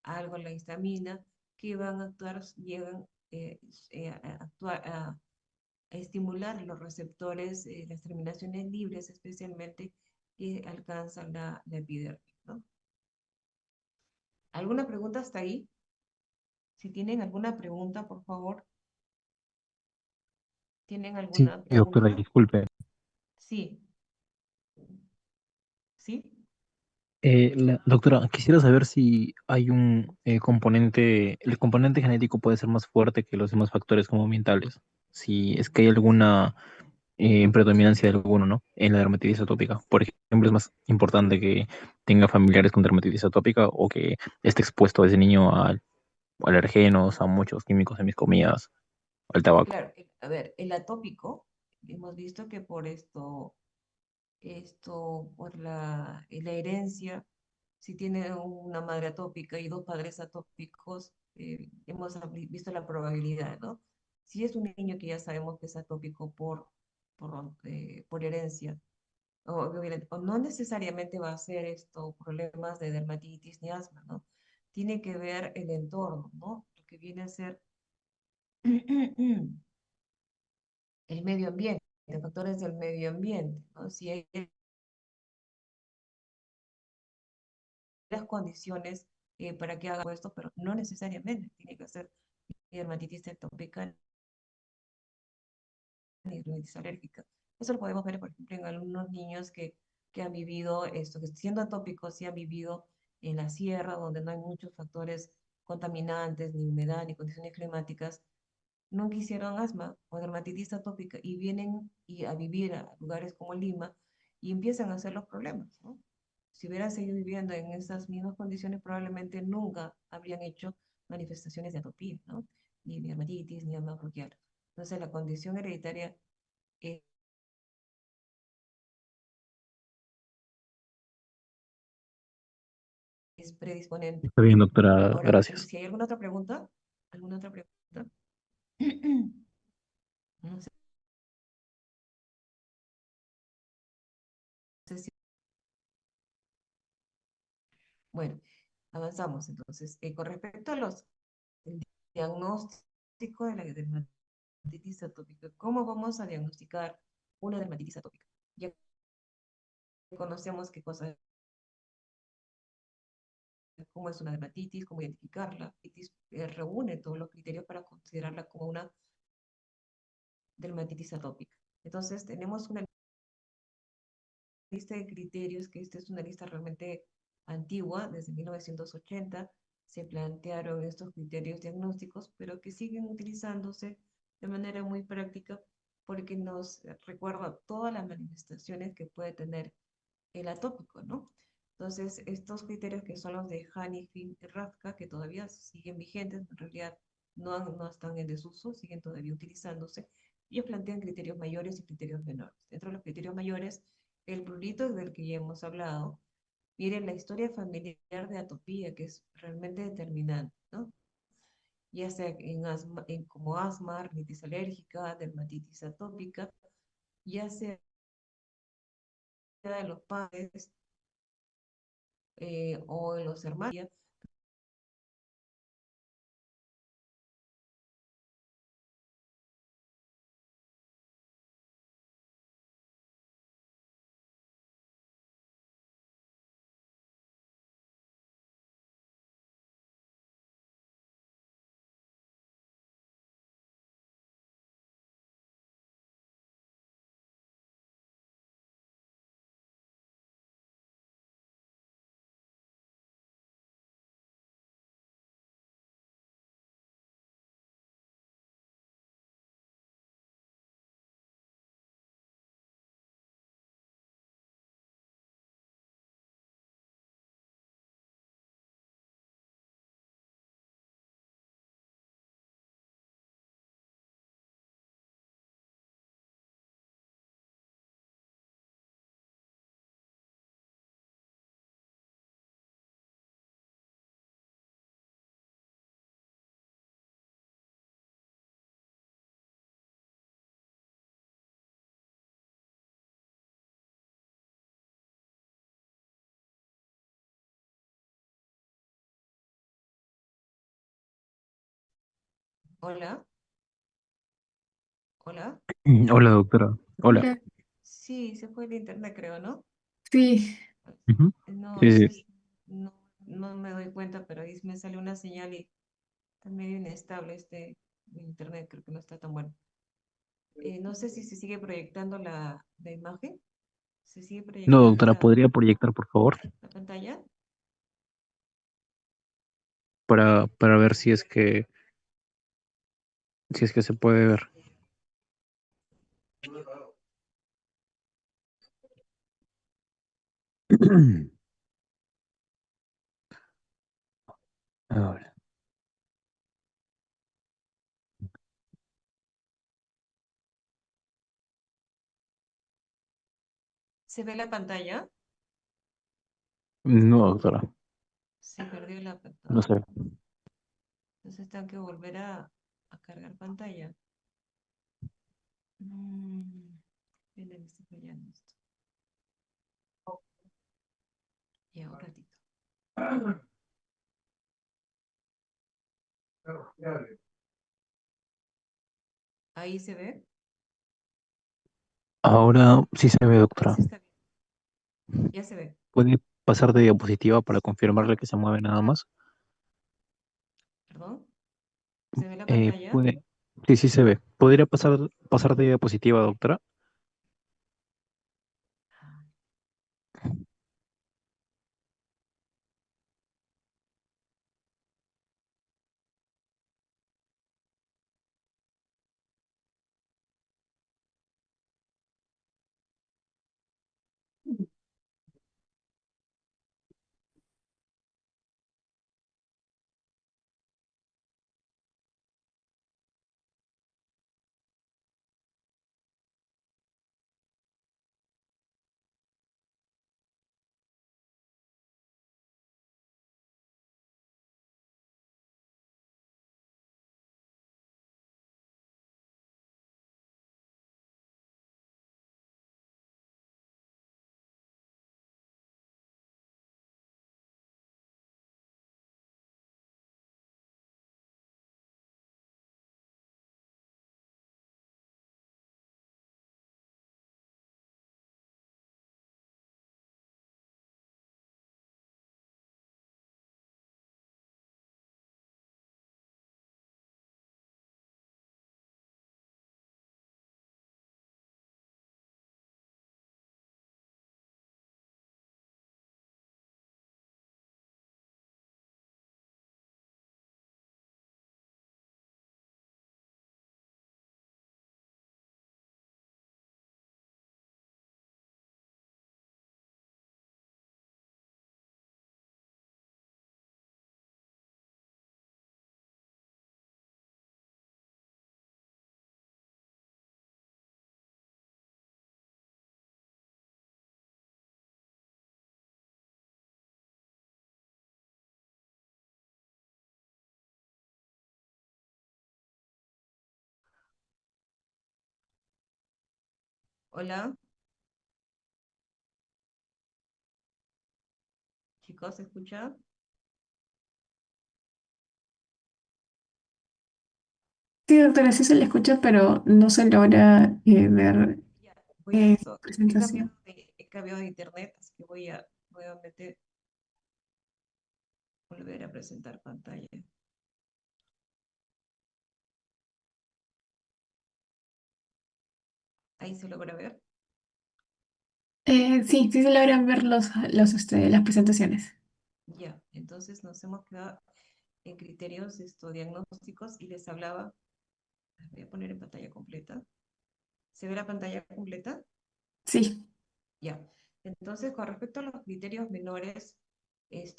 algo en la histamina, que van a actuar, llegan a actuar, a estimular los receptores, las terminaciones libres, especialmente que alcanzan la epidermis, ¿no? ¿Alguna pregunta hasta ahí? Si tienen alguna pregunta, por favor. ¿Tienen Sí, alguna doctora, pregunta? disculpe. Sí. ¿Sí? Doctora, quisiera saber si hay un componente, el componente genético puede ser más fuerte que los demás factores como ambientales. Si es que hay alguna predominancia de alguno, ¿no? En la dermatitis atópica. Por ejemplo, es más importante que tenga familiares con dermatitis atópica o que esté expuesto desde niño a alergenos, a muchos químicos en mis comidas, al tabaco. Claro, a ver, el atópico, hemos visto que por por la herencia, si tiene una madre atópica y dos padres atópicos, hemos visto la probabilidad, ¿no? Si es un niño que ya sabemos que es atópico por herencia, o no necesariamente va a ser problemas de dermatitis ni asma, ¿no? Tiene que ver el entorno, ¿no? Lo que viene a ser el medio ambiente, factores del medio ambiente, ¿no? Si hay las condiciones para que haga esto, pero no necesariamente tiene que ser dermatitis atópica ni rinitis alérgica. Eso lo podemos ver, por ejemplo, en algunos niños que han vivido esto, que siendo atópicos, sí han vivido en la sierra, donde no hay muchos factores contaminantes, ni humedad, ni condiciones climáticas, nunca hicieron asma o dermatitis atópica y vienen a vivir a lugares como Lima y empiezan a hacer los problemas, ¿no? Si hubieran seguido viviendo en esas mismas condiciones, probablemente nunca habrían hecho manifestaciones de atopía, ¿no? Ni dermatitis, ni asma bronquial. Entonces, la condición hereditaria es predisponente. Está bien, doctora, Ahora, gracias. si hay alguna otra pregunta, no sé si, bueno, avanzamos. Entonces, con respecto a el diagnóstico de la dermatitis atópica, ¿cómo vamos a diagnosticar una dermatitis atópica? Ya conocemos qué cosa, cómo es una dermatitis, cómo identificarla. La dermatitis reúne todos los criterios para considerarla como una dermatitis atópica. Entonces, tenemos una lista de criterios, que esta es una lista realmente antigua, desde 1980 se plantearon estos criterios diagnósticos, pero que siguen utilizándose de manera muy práctica porque nos recuerda todas las manifestaciones que puede tener el atópico, ¿no? Entonces, estos criterios que son los de Haney, Finn y Rathke, que todavía siguen vigentes, en realidad no están en desuso, siguen todavía utilizándose, ellos plantean criterios mayores y criterios menores. Dentro de los criterios mayores, el prurito del que ya hemos hablado, miren la historia familiar de atopía, que es realmente determinante, ¿no? Ya sea como asma, rinitis alérgica, dermatitis atópica, ya sea de los padres o de los hermanos. Hola, hola. Hola, doctora. Hola. Hola. Sí, se fue el internet, creo, ¿no? Sí, Ujú. No, Sí, no sé, sí. no me doy cuenta, pero ahí me sale una señal y está medio inestable el internet, creo que no está tan bueno. No sé si se sigue proyectando la imagen. ¿Se sigue No, proyectando doctora, ¿podría proyectar, por favor? la pantalla? Para ver si es que se puede ver. Ahora. ¿Se ve la pantalla? No, doctora, Se perdió la no pantalla. sé. Entonces tengo que volver a cargar pantalla. Viene, me está fallando esto. Ya, un ratito. Ahí se ve. Ahora sí se ve, Ahí doctora. sí está bien. Ya se ve. ¿Puede pasar de diapositiva para confirmarle que se mueve nada más? Perdón. ¿Se ve la pantalla? Puede. Sí, sí se ve. ¿Podría pasar de diapositiva, doctora? Hola, chicos, ¿se escucha? Sí, doctora, sí se le escucha, pero no se logra ver Ya, voy a su esto. presentación. He cambiado de internet, así que voy a volver a presentar pantalla. Ahí se logra ver. Sí, sí se logran ver las presentaciones. Ya, entonces nos hemos quedado en criterios diagnósticos y les hablaba, voy a poner en pantalla completa. ¿Se ve la pantalla completa? Sí. Ya. Entonces, con respecto a los criterios menores,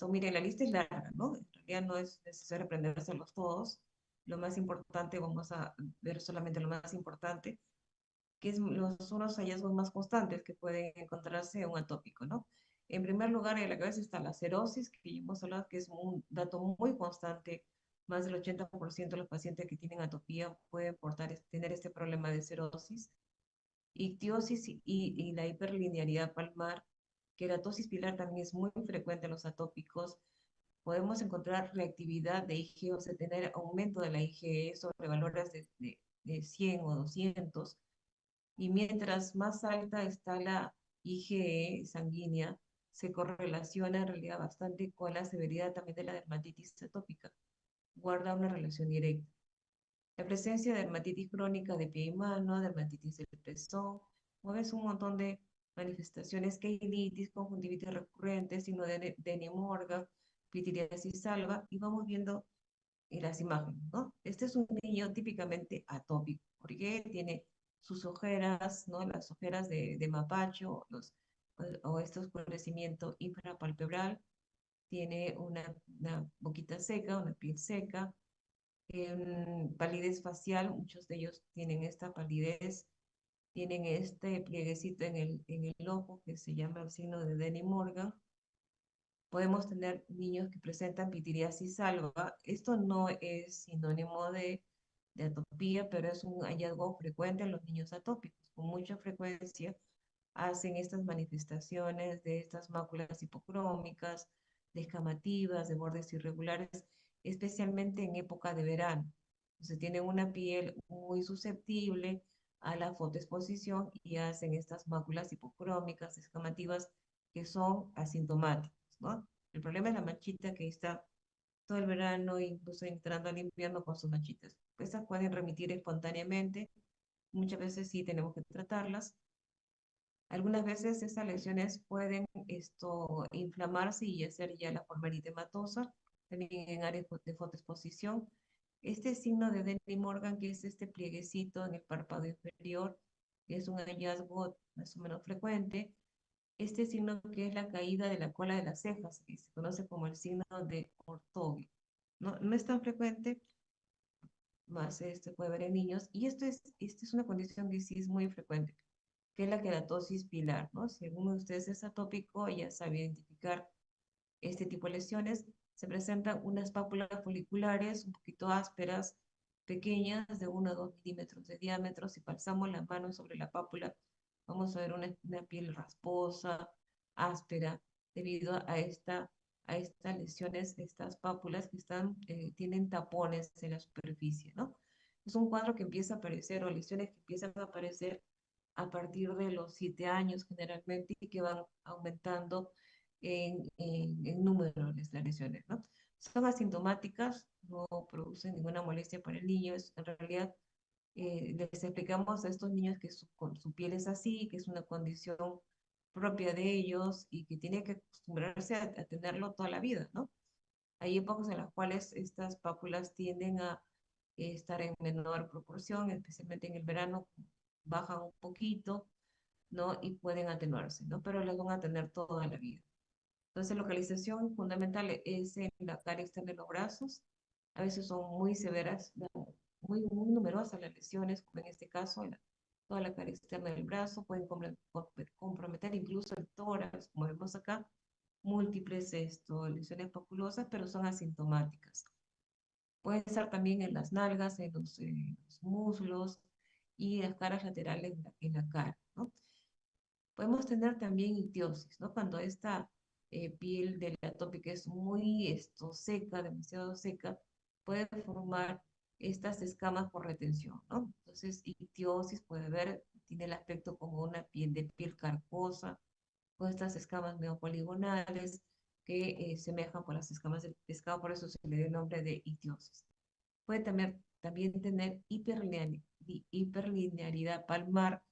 mire, la lista es larga, ¿no? En realidad no es necesario aprendérselos todos. Lo más importante, vamos a ver solamente lo más importante, que son los hallazgos más constantes que pueden encontrarse en un atópico, ¿no? En primer lugar, en la cabeza está la cerosis, que ya hemos hablado que es un dato muy constante. Más del 80% de los pacientes que tienen atopía pueden tener este problema de cerosis. Ictiosis y la hiperlinearidad palmar, queratosis pilar también es muy frecuente en los atópicos. Podemos encontrar reactividad de IgE, o sea, tener aumento de la IgE sobre valores de 100 o 200. Y mientras más alta está la IgE sanguínea, se correlaciona en realidad bastante con la severidad también de la dermatitis atópica. Guarda una relación directa. La presencia de dermatitis crónica de pie y mano, dermatitis del pezón, mueves un montón de manifestaciones, queinitis, conjuntivitis recurrente, signo de Denny Morgan, pitiriasis salva, y vamos viendo en las imágenes, ¿no? Este es un niño típicamente atópico, porque tiene sus ojeras, ¿no? Las ojeras de mapacho, o este oscurecimiento infrapalpebral, tiene una boquita seca, una piel seca, palidez facial, muchos de ellos tienen esta palidez, tienen este plieguecito en el ojo que se llama el signo de Denny Morgan. Podemos tener niños que presentan pitiriasis alba. Esto no es sinónimo de atopía, pero es un hallazgo frecuente en los niños atópicos. Con mucha frecuencia hacen estas manifestaciones de estas máculas hipocrómicas, descamativas, de bordes irregulares, especialmente en época de verano. Entonces tienen una piel muy susceptible a la fotoexposición y hacen estas máculas hipocrómicas, descamativas, que son asintomáticas, ¿no? El problema es la manchita que está todo el verano, incluso entrando al invierno con sus manchitas. Estas pueden remitir espontáneamente, muchas veces sí tenemos que tratarlas. Algunas veces estas lesiones pueden inflamarse y hacer ya la forma eritematosa, también en áreas de fotoexposición. Este signo de Denny Morgan, que es este plieguecito en el párpado inferior, es un hallazgo más o menos frecuente. Este signo que es la caída de la cola de las cejas, que se conoce como el signo de Ortogui. No, no es tan frecuente, más puede ver en niños, y esta es una condición que sí es muy frecuente, que es la queratosis pilar, ¿no? Si alguno de ustedes es atópico, ya sabe identificar este tipo de lesiones. Se presentan unas pápulas foliculares un poquito ásperas, pequeñas, de 1 a 2 milímetros de diámetro. Si pasamos la mano sobre la pápula, vamos a ver una piel rasposa, áspera, debido a estas lesiones, estas pápulas que tienen tapones en la superficie, ¿no? Es un cuadro que empieza a aparecer, o lesiones que empiezan a aparecer a partir de los 7 años generalmente, y que van aumentando en número las lesiones, ¿no? Son asintomáticas, no producen ninguna molestia para el niño. En realidad, les explicamos a estos niños que su piel es así, que es una condición propia de ellos y que tiene que acostumbrarse a tenerlo toda la vida, ¿no? Hay épocas en las cuales estas pápulas tienden a estar en menor proporción, especialmente en el verano, bajan un poquito, ¿no? Y pueden atenuarse, ¿no? Pero las van a tener toda la vida. Entonces, localización fundamental es en la cara externa de los brazos. A veces son muy severas, muy numerosas las lesiones, como en este caso, toda la cara externa del brazo. Pueden comprometer incluso el tórax, como vemos acá, múltiples lesiones papulosas, pero son asintomáticas. Puede estar también en las nalgas, en los muslos, y las caras laterales en la cara, ¿no? Podemos tener también ictiosis, ¿no? Cuando esta piel de la atópica es muy seca, demasiado seca, puede formar estas escamas por retención, ¿no? Entonces, ictiosis puede ver, tiene el aspecto como una piel de piel carcosa, con estas escamas medio poligonales que semejan por las escamas del pescado, por eso se le dio el nombre de ictiosis. Puede también tener hiperlinearidad palmar,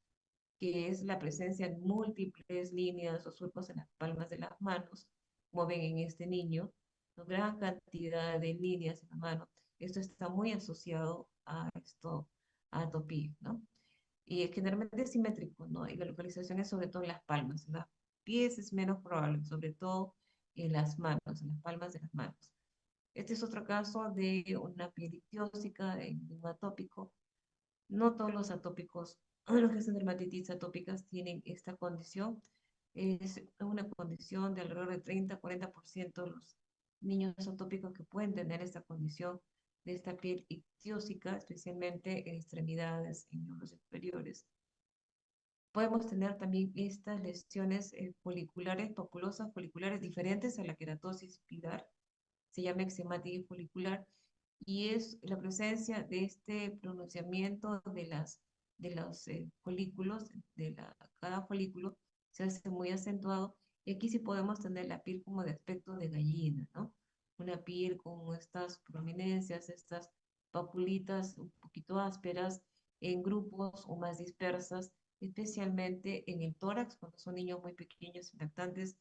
que es la presencia de múltiples líneas o surcos en las palmas de las manos, como ven en este niño, una gran cantidad de líneas en la mano. Esto está muy asociado a a atopía, ¿no? Y es generalmente simétrico, ¿no? Y la localización es sobre todo en las palmas. En los pies es menos probable, sobre todo en las manos, en las palmas de las manos. Este es otro caso de una piel ictiósica, de un atópico. No todos los atópicos, los que son dermatitis atópicas, tienen esta condición. Es una condición de alrededor de 30-40% de los niños atópicos que pueden tener esta condición de esta piel ictiósica, especialmente en extremidades, en miembros superiores. Podemos tener también estas lesiones foliculares, papulosas foliculares diferentes a la queratosis pilar, se llama eczematis folicular, y es la presencia de este pronunciamiento de los folículos, cada folículo se hace muy acentuado, y aquí sí podemos tener la piel como de aspecto de gallina, ¿no? Una piel con estas prominencias, estas papulitas un poquito ásperas, en grupos o más dispersas, especialmente en el tórax, cuando son niños muy pequeños y lactantes,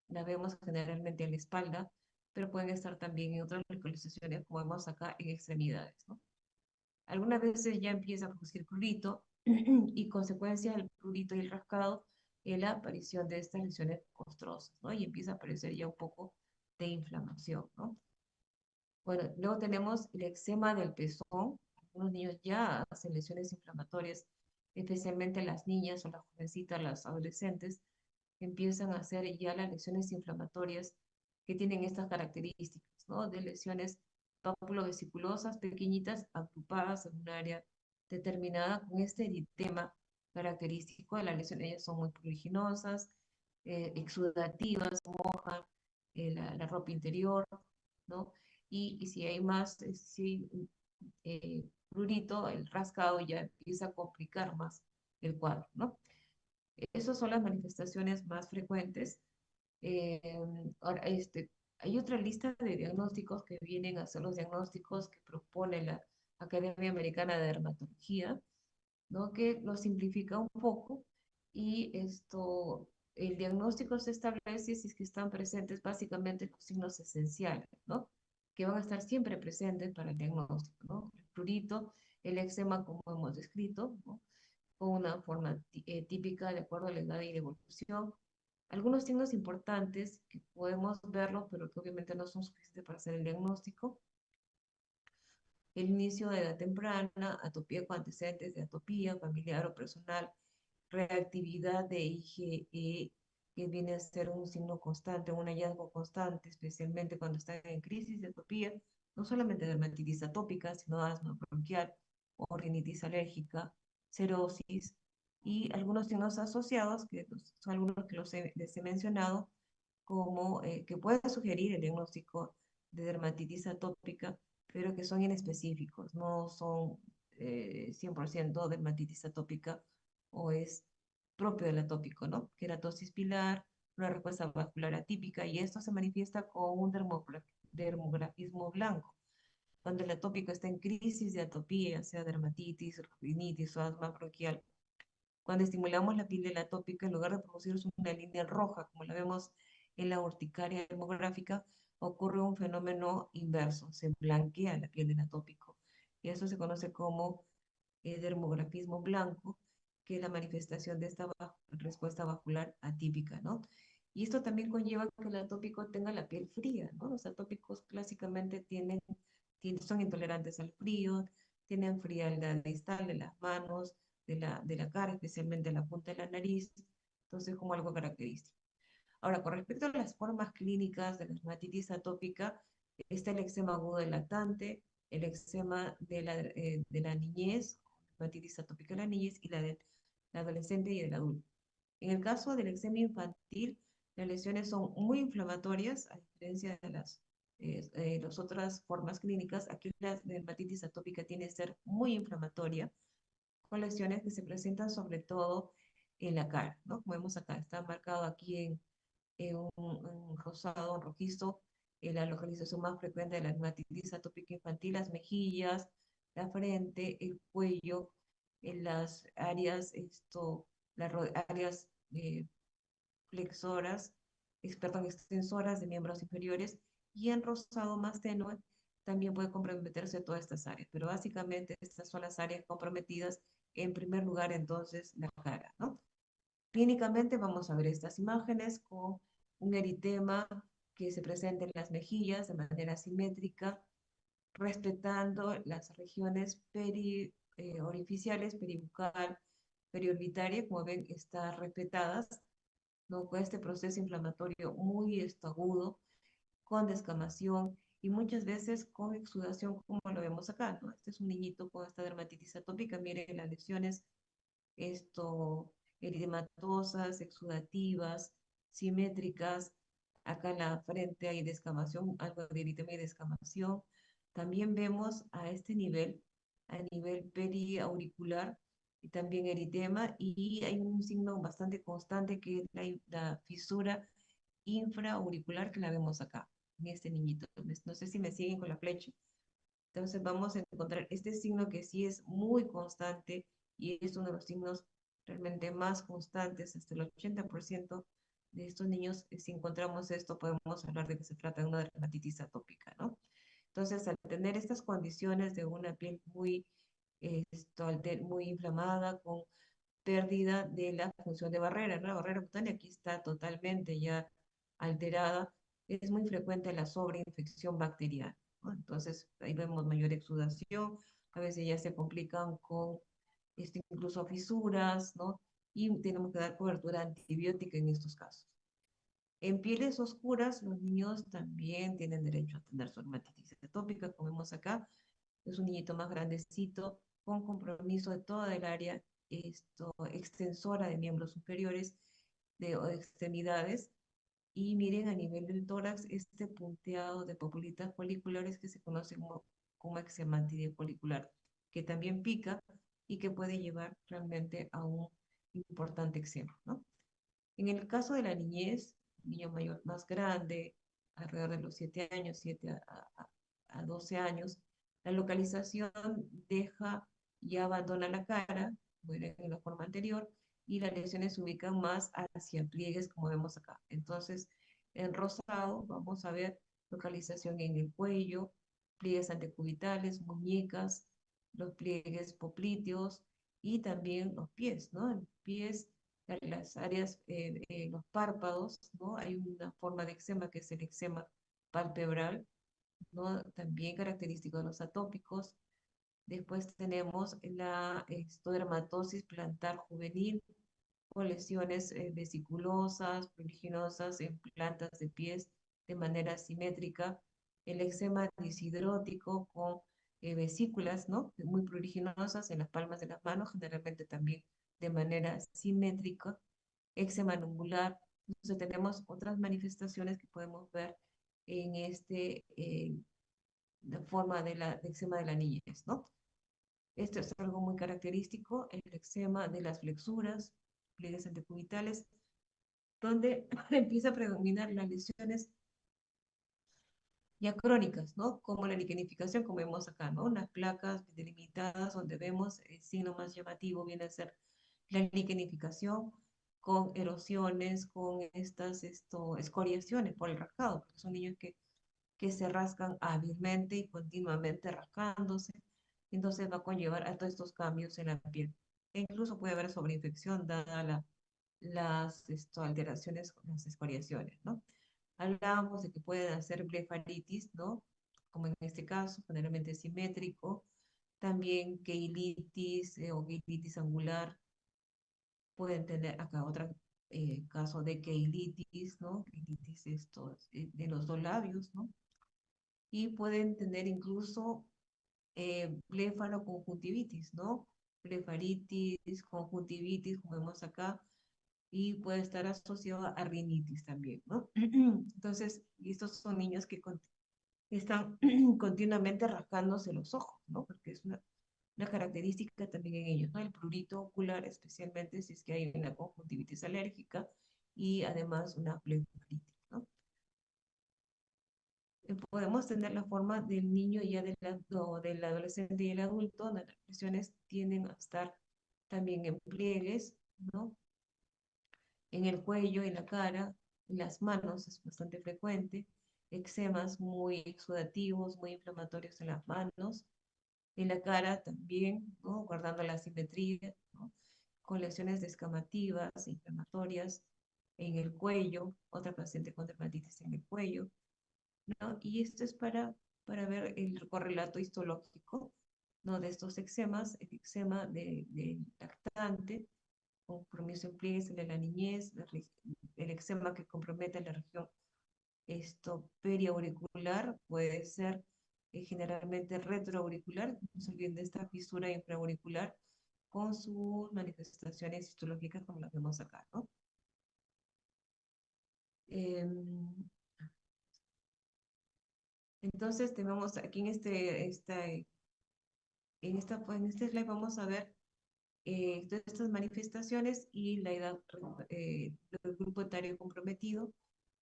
la vemos generalmente en la espalda, pero pueden estar también en otras localizaciones, como vemos acá en extremidades, ¿no? Algunas veces ya empieza a producir prurito y consecuencia del prurito y el rascado es la aparición de estas lesiones costrosas, ¿no? Y empieza a aparecer ya un poco de inflamación, ¿no? Bueno, luego tenemos el eczema del pezón. Algunos niños ya hacen lesiones inflamatorias, especialmente las niñas o las jovencitas, las adolescentes, empiezan a hacer ya las lesiones inflamatorias que tienen estas características, ¿no? De lesiones papulovesiculosas pequeñitas agrupadas en un área determinada con este eritema característico de la lesión. Ellas son muy pruriginosas, exudativas, mojan la ropa interior, ¿no? Y si hay más, si prurito, el rascado ya empieza a complicar más el cuadro, ¿no? Esas son las manifestaciones más frecuentes. Eh, ahora, hay otra lista de diagnósticos que vienen a ser los diagnósticos que propone la Academia Americana de Dermatología, ¿no? Que lo simplifica un poco y el diagnóstico se establece si es que están presentes básicamente los signos esenciales, ¿no? Que van a estar siempre presentes para el diagnóstico, ¿no? El prurito, el eczema, como hemos descrito, ¿no? Con una forma típica de acuerdo a la edad y la evolución. Algunos signos importantes que podemos verlos, pero que obviamente no son suficientes para hacer el diagnóstico. El inicio de edad temprana, atopía con antecedentes de atopía familiar o personal, reactividad de IgE, que viene a ser un signo constante, un hallazgo constante, especialmente cuando están en crisis de atopía, no solamente dermatitis atópica, sino asma bronquial o rinitis alérgica, cerosis, y algunos signos asociados, que son algunos que les he mencionado, como que pueden sugerir el diagnóstico de dermatitis atópica, pero que son inespecíficos, no son 100% dermatitis atópica o es propio del atópico, ¿no? Queratosis pilar, una respuesta vascular atípica, y esto se manifiesta con un dermografismo blanco. Cuando el atópico está en crisis de atopía, sea dermatitis, rinitis o asma bronquial, cuando estimulamos la piel del atópico, en lugar de producir una línea roja, como la vemos en la urticaria demográfica, ocurre un fenómeno inverso, se blanquea la piel del atópico. Y eso se conoce como dermografismo blanco, que es la manifestación de esta respuesta vascular atípica, ¿no? Y esto también conlleva que el atópico tenga la piel fría, ¿no? Los atópicos clásicamente son intolerantes al frío, tienen frialdad distal de las manos, de la cara, especialmente la punta de la nariz, entonces como algo característico. Ahora, con respecto a las formas clínicas de la dermatitis atópica, está el eczema agudo del lactante, el eczema de la niñez, dermatitis atópica en la niñez y la adolescente y el adulto. En el caso del eczema infantil, las lesiones son muy inflamatorias, a diferencia de las otras formas clínicas. Aquí la dermatitis atópica tiene que ser muy inflamatoria, con lesiones que se presentan sobre todo en la cara, ¿no? Como vemos acá, está marcado aquí en rosado, en rojizo, la localización más frecuente de la dermatitis atópica infantil, las mejillas, la frente, el cuello, en las áreas, áreas flexoras, perdón, extensoras de miembros inferiores, y en rosado más tenue también puede comprometerse todas estas áreas, pero básicamente estas son las áreas comprometidas, en primer lugar entonces la cara, ¿no? Clínicamente vamos a ver estas imágenes con un eritema que se presenta en las mejillas de manera simétrica, respetando las regiones orificiales, peribucal, periorbitaria, como ven, están respetadas, ¿no? Con este proceso inflamatorio muy agudo, con descamación y muchas veces con exudación, como lo vemos acá, ¿no? Este es un niñito con esta dermatitis atópica, miren las lesiones eritematosas, exudativas, simétricas. Acá en la frente hay descamación, algo de eritema y descamación. También vemos a nivel periauricular, y también eritema, y hay un signo bastante constante que es la fisura infraauricular que la vemos acá, en este niñito. No sé si me siguen con la flecha. Entonces vamos a encontrar este signo que sí es muy constante y es uno de los signos realmente más constantes, hasta el 80% de estos niños, si encontramos esto, podemos hablar de que se trata de una dermatitis atópica, ¿no? Entonces, al tener estas condiciones de una piel muy inflamada, con pérdida de la función de barrera, ¿no? La barrera cutánea aquí está totalmente ya alterada, es muy frecuente la sobreinfección bacteriana, ¿no? Entonces, ahí vemos mayor exudación, a veces ya se complican con incluso fisuras, ¿no? Y tenemos que dar cobertura antibiótica en estos casos. En pieles oscuras, los niños también tienen derecho a tener su dermatitis atópica, como vemos acá. Es un niñito más grandecito, con compromiso de toda el área extensora de miembros superiores o de extremidades. Y miren a nivel del tórax, este punteado de papulitas foliculares que se conoce como eczematidea folicular, que también pica y que puede llevar realmente a un importante eczema, ¿no? En el caso de la niñez, niño mayor más grande, alrededor de los 7 años, 7 a 12 años, la localización ya abandona la cara, muere en la forma anterior, y las lesiones se ubican más hacia pliegues, como vemos acá. Entonces, en rosado vamos a ver localización en el cuello, pliegues antecubitales, muñecas, los pliegues popliteos y también los pies, ¿no? En pies, las áreas, los párpados, ¿no? Hay una forma de eczema que es el eczema palpebral, ¿no? También característico de los atópicos. Después tenemos la dermatosis plantar juvenil, con lesiones vesiculosas, pruriginosas en plantas de pies de manera simétrica. El eczema disidrótico con vesículas, ¿no? Muy pruriginosas en las palmas de las manos, generalmente también de manera simétrica. Eczema numbular. Entonces tenemos otras manifestaciones que podemos ver en la forma de eczema de la niñez, ¿no? Esto es algo muy característico, el eczema de las flexuras, pliegues antecubitales, donde empieza a predominar las lesiones ya crónicas, ¿no? Como la liquenificación, como vemos acá, ¿no? Unas placas delimitadas donde vemos el signo más llamativo viene a ser la liquenificación con erosiones, con estas escoriaciones por el rascado, porque son niños que se rascan hábilmente y continuamente rascándose, entonces va a conllevar a todos estos cambios en la piel. E incluso puede haber sobreinfección dada las alteraciones con las escoriaciones, ¿no? Hablábamos de que pueden hacer blefaritis, ¿no? Como en este caso, generalmente simétrico. También keilitis o keilitis angular. Pueden tener acá otro caso de keilitis, ¿no? Keilitis de los dos labios, ¿no? Y pueden tener incluso bléfaro-conjuntivitis, ¿no? blefaritis, conjuntivitis, como vemos acá, y puede estar asociado a rinitis también, ¿no? Entonces, y estos son niños que están continuamente rascándose los ojos, ¿no? Porque es una característica también en ellos, ¿no? El prurito ocular, especialmente si es que hay una conjuntivitis alérgica y además una blefaritis, ¿no? Podemos tener la forma del niño ya del adolescente y el adulto, donde las lesiones tienden a estar también en pliegues, ¿no? En el cuello, en la cara, en las manos es bastante frecuente, eczemas muy exudativos, muy inflamatorios en las manos, en la cara también, ¿no? Guardando la simetría, ¿no? Con lesiones descamativas, inflamatorias en el cuello, otra paciente con dermatitis en el cuello, ¿no? Y esto es para ver el correlato histológico, ¿no? De estos eczemas, el eczema de lactante, compromiso en pliegues en la niñez, el eczema que compromete la región periauricular, puede ser generalmente retroauricular, no se olviden de esta fisura infraauricular, con sus manifestaciones histológicas como las vemos acá, ¿no? Entonces tenemos aquí en en este slide vamos a ver todas estas manifestaciones y la edad del grupo etario comprometido,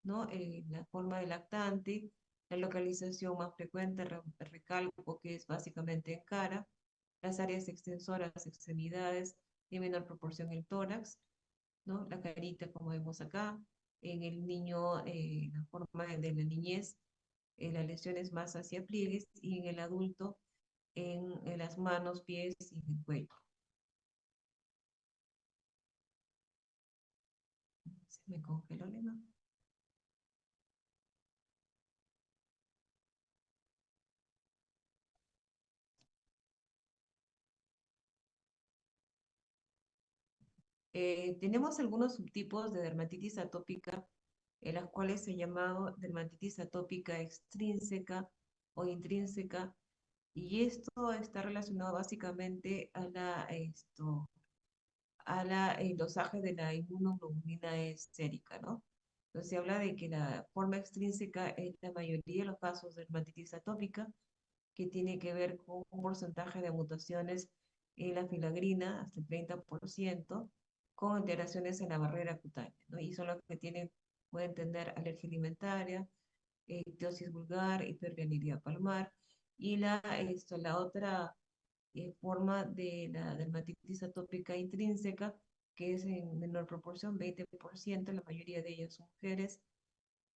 ¿no? La forma de lactante, la localización más frecuente, recalco que es básicamente en cara, las áreas extensoras, extremidades, y en menor proporción el tórax, ¿no? La carita, como vemos acá, en el niño, la forma de la niñez, las lesiones más hacia pliegues, y en el adulto, en las manos, pies y en el cuello. Se me congeló la imagen. Tenemos algunos subtipos de dermatitis atópica, en las cuales se ha llamado dermatitis atópica extrínseca o intrínseca, y esto está relacionado básicamente a el dosaje de la inmunoglobulina sérica, ¿no? Entonces se habla de que la forma extrínseca es la mayoría de los casos de dermatitis atópica, que tiene que ver con un porcentaje de mutaciones en la filagrina, hasta el 30%, con alteraciones en la barrera cutánea, ¿no? Y son los que pueden tener alergia alimentaria, icteosis vulgar, hiperrealidad palmar, y la otra forma de la dermatitis atópica intrínseca, que es en menor proporción, 20%, la mayoría de ellas son mujeres,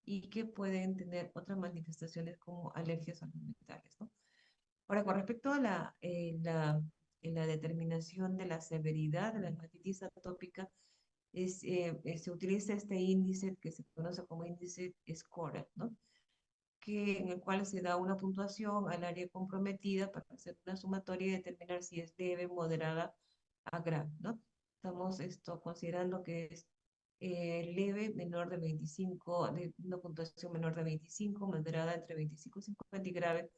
y que pueden tener otras manifestaciones como alergias alimentarias, ¿no? Ahora, con respecto a la determinación de la severidad de la dermatitis atópica, se utiliza este índice que se conoce como índice SCORAD, ¿no? En el cual se da una puntuación al área comprometida para hacer una sumatoria y determinar si es leve, moderada a grave, ¿no? Estamos considerando que es leve, menor de 25, de una puntuación menor de 25, moderada entre 25 y 50 y grave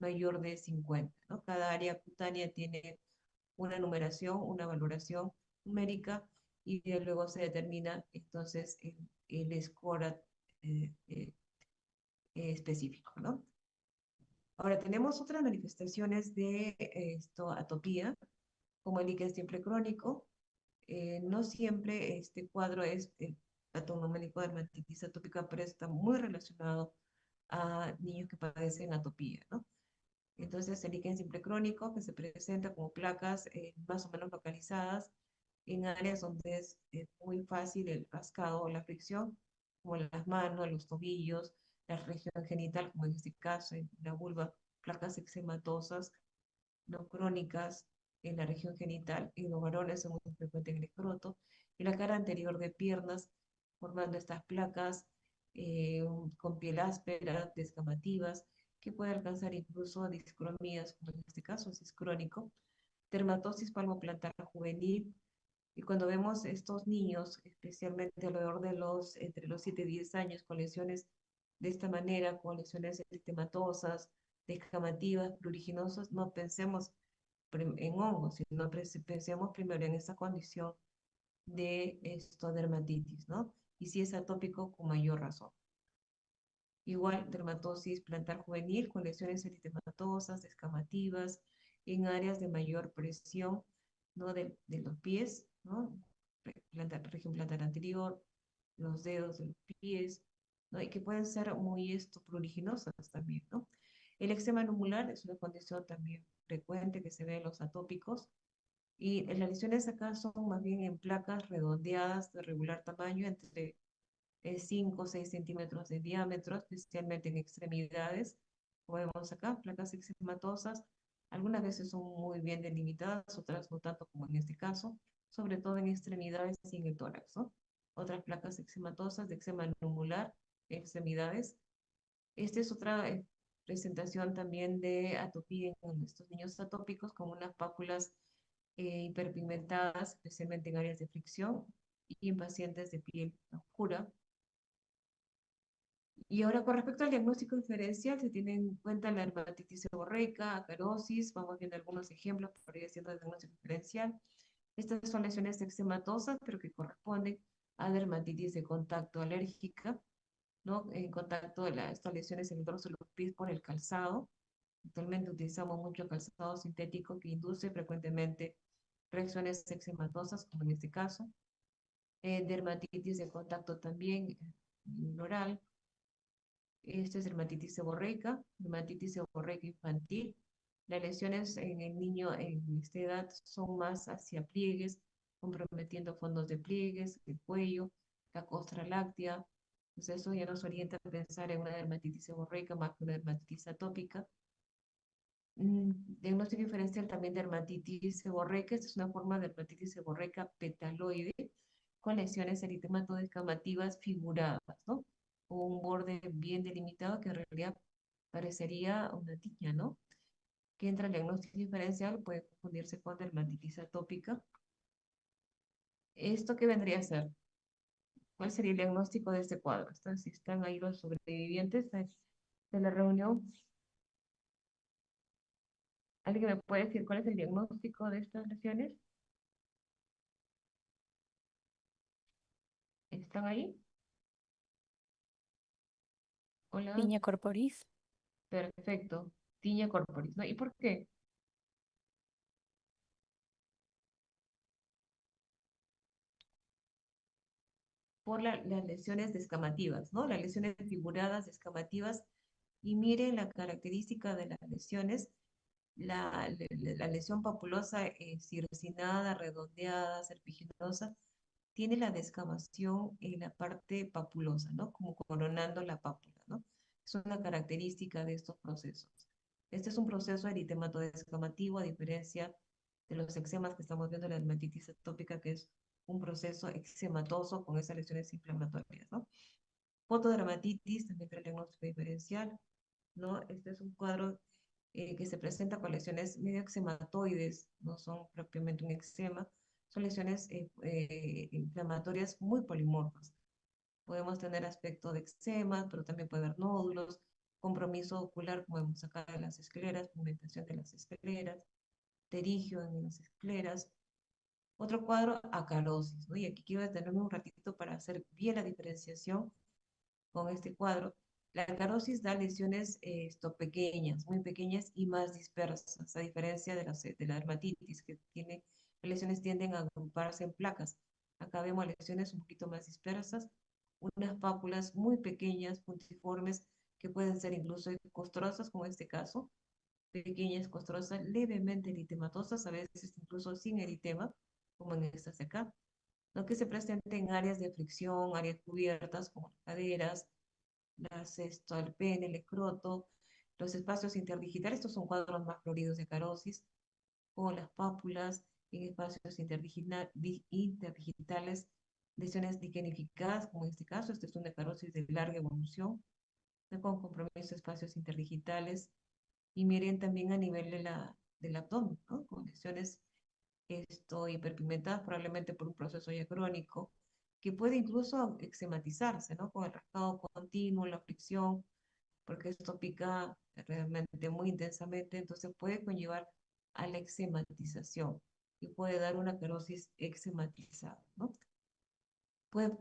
mayor de 50, ¿no? Cada área cutánea tiene una numeración, una valoración numérica, y luego se determina entonces el score específico, ¿no? Ahora tenemos otras manifestaciones de atopía, como el líquen simple crónico. No siempre este cuadro es patonomónico de dermatitis atópica, pero está muy relacionado a niños que padecen atopía, ¿no? Entonces, el líquen simple crónico, que se presenta como placas más o menos localizadas en áreas donde es muy fácil el rascado o la fricción, como las manos, los tobillos, la región genital, como en este caso, en la vulva, placas eczematosas, no crónicas en la región genital, en los varones son muy frecuentes en el escroto, y la cara anterior de piernas, formando estas placas con piel áspera, descamativas, que puede alcanzar incluso discromías, como en este caso, si es crónico, dermatosis palmoplantar juvenil, y cuando vemos estos niños, especialmente alrededor de entre los 7 y 10 años, con lesiones de esta manera, con lesiones eritematosas, descamativas, pruriginosas, no pensemos en hongos, sino pensemos primero en esta condición de dermatitis, ¿no? Y si es atópico, con mayor razón. Igual, dermatosis plantar juvenil con lesiones eritematosas, descamativas, en áreas de mayor presión, ¿no? De los pies, ¿no? Región plantar anterior, los dedos de los pies, ¿no? Y que pueden ser muy pruriginosas también, ¿no? El eczema nubular es una condición también frecuente que se ve en los atópicos, y las lesiones acá son más bien en placas redondeadas de regular tamaño, entre 5 o 6 centímetros de diámetro, especialmente en extremidades. Como vemos acá, placas eczematosas, algunas veces son muy bien delimitadas, otras no tanto como en este caso, sobre todo en extremidades y en el tórax, ¿no? Otras placas eczematosas de eczema nubular, extremidades. Esta es otra presentación también de atopía en estos niños atópicos, con unas pápulas hiperpigmentadas, especialmente en áreas de fricción y en pacientes de piel oscura. Y ahora, con respecto al diagnóstico diferencial, se tiene en cuenta la dermatitis seborreica, acarosis, vamos viendo algunos ejemplos para ir haciendo el diagnóstico diferencial. Estas son lesiones eczematosas, pero que corresponden a dermatitis de contacto alérgica, ¿no? En contacto de estas lesiones en el dorso de los pies por el calzado. Actualmente utilizamos mucho calzado sintético que induce frecuentemente reacciones eczematosas, como en este caso. Dermatitis de contacto también oral. Esta es dermatitis seborreica infantil. Las lesiones en el niño en esta edad son más hacia pliegues, comprometiendo fondos de pliegues, el cuello, la costra láctea. Entonces eso ya nos orienta a pensar en una dermatitis seborreica más que una dermatitis atópica. Diagnóstico diferencial también de dermatitis seborreica. Esta es una forma de dermatitis seborreica petaloide con lesiones eritematoidescamativas figuradas, ¿no? O un borde bien delimitado que en realidad parecería una tiña, ¿no? Que entra el diagnóstico diferencial puede confundirse con dermatitis atópica. ¿Esto qué vendría a ser? ¿Cuál sería el diagnóstico de este cuadro? Si están ahí los sobrevivientes de la reunión. ¿Alguien me puede decir cuál es el diagnóstico de estas lesiones? ¿Están ahí? Hola, Piña corporis. perfecto. Tiña corporis, ¿no? ¿Y por qué? Por las lesiones descamativas, ¿no? Las lesiones figuradas, descamativas. Y miren la característica de las lesiones. La lesión papulosa circinada, redondeada, serpiginosa, tiene la descamación en la parte papulosa, ¿no? Como coronando la pápula, ¿no? Es una característica de estos procesos. Este es un proceso eritematoidescamativo, a diferencia de los eczemas que estamos viendo en la dermatitis atópica, que es un proceso eczematoso con esas lesiones inflamatorias, ¿no? Fotodermatitis, también para el diagnóstico diferencial, ¿no? Este es un cuadro que se presenta con lesiones medio eczematoides, no son propiamente un eczema, son lesiones inflamatorias muy polimorfas. Podemos tener aspecto de eczema, pero también puede haber nódulos, compromiso ocular, como vemos acá en las escleras, pigmentación de las escleras, terigio en las escleras. Otro cuadro, acarosis, ¿no? Y aquí quiero detenerme un ratito para hacer bien la diferenciación con este cuadro. La acarosis da lesiones pequeñas, muy pequeñas y más dispersas, a diferencia de la dermatitis, que tiene, las lesiones tienden a agruparse en placas. Acá vemos lesiones un poquito más dispersas, unas pápulas muy pequeñas, puntiformes, que pueden ser incluso costrosas, como en este caso, pequeñas, costrosas, levemente eritematosas, a veces incluso sin eritema, como en estas de acá, no que se presenten en áreas de fricción, áreas cubiertas, como las caderas, el pene, el escroto, los espacios interdigitales. Estos son cuadros más floridos de carosis, o las pápulas en espacios interdigitales, lesiones digenificadas, como en este caso. Este es una carosis de larga evolución, con compromiso de espacios interdigitales. Y miren también a nivel del abdomen, ¿no? Con lesiones hiperpigmentadas, probablemente por un proceso ya crónico, que puede incluso eczematizarse, ¿no? Con el rascado continuo, la fricción, porque esto pica realmente muy intensamente, entonces puede conllevar a la eczematización y puede dar una querosis eczematizada, ¿no?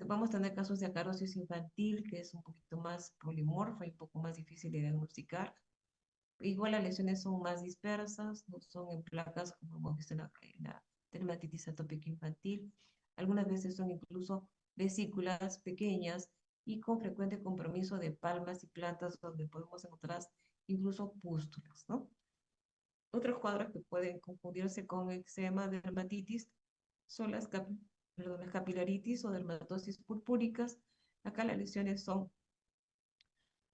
Vamos a tener casos de acarosis infantil, que es un poquito más polimorfa y un poco más difícil de diagnosticar. Igual las lesiones son más dispersas, no son en placas como hemos visto en la dermatitis atópica infantil. Algunas veces son incluso vesículas pequeñas y con frecuente compromiso de palmas y plantas donde podemos encontrar incluso pústulas, ¿no? Otros cuadros que pueden confundirse con eczema, dermatitis, son las capilaritis o dermatosis purpúricas. Acá las lesiones son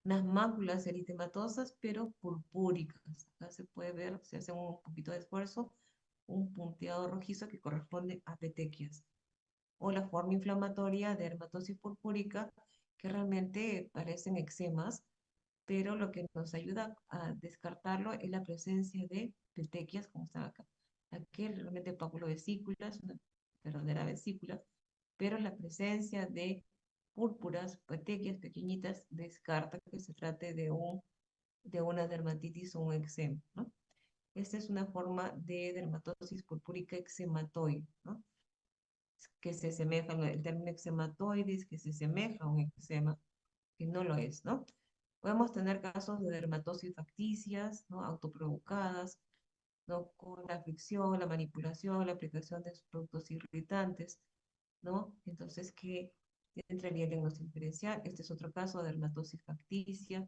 unas máculas eritematosas, pero purpúricas. Acá se puede ver, se hace un poquito de esfuerzo, un punteado rojizo que corresponde a petequias. O la forma inflamatoria de dermatosis purpúrica, que realmente parecen eczemas, pero lo que nos ayuda a descartarlo es la presencia de petequias, como está acá. Aquí es realmente papulovesícula, es una verdadera vesícula, pero la presencia de púrpuras, petequias pequeñitas, descarta que se trate de una dermatitis o un eczema, ¿no? Esta es una forma de dermatosis purpúrica eczematoide, ¿no? Que se asemeja, el término eczematoides, que se asemeja a un eczema, que no lo es, ¿no? Podemos tener casos de dermatosis facticias, ¿no? Autoprovocadas, ¿no? Con la fricción, la manipulación, la aplicación de productos irritantes, ¿no? Entonces, que entraría el diagnóstico diferencial. Este es otro caso de dermatosis facticia,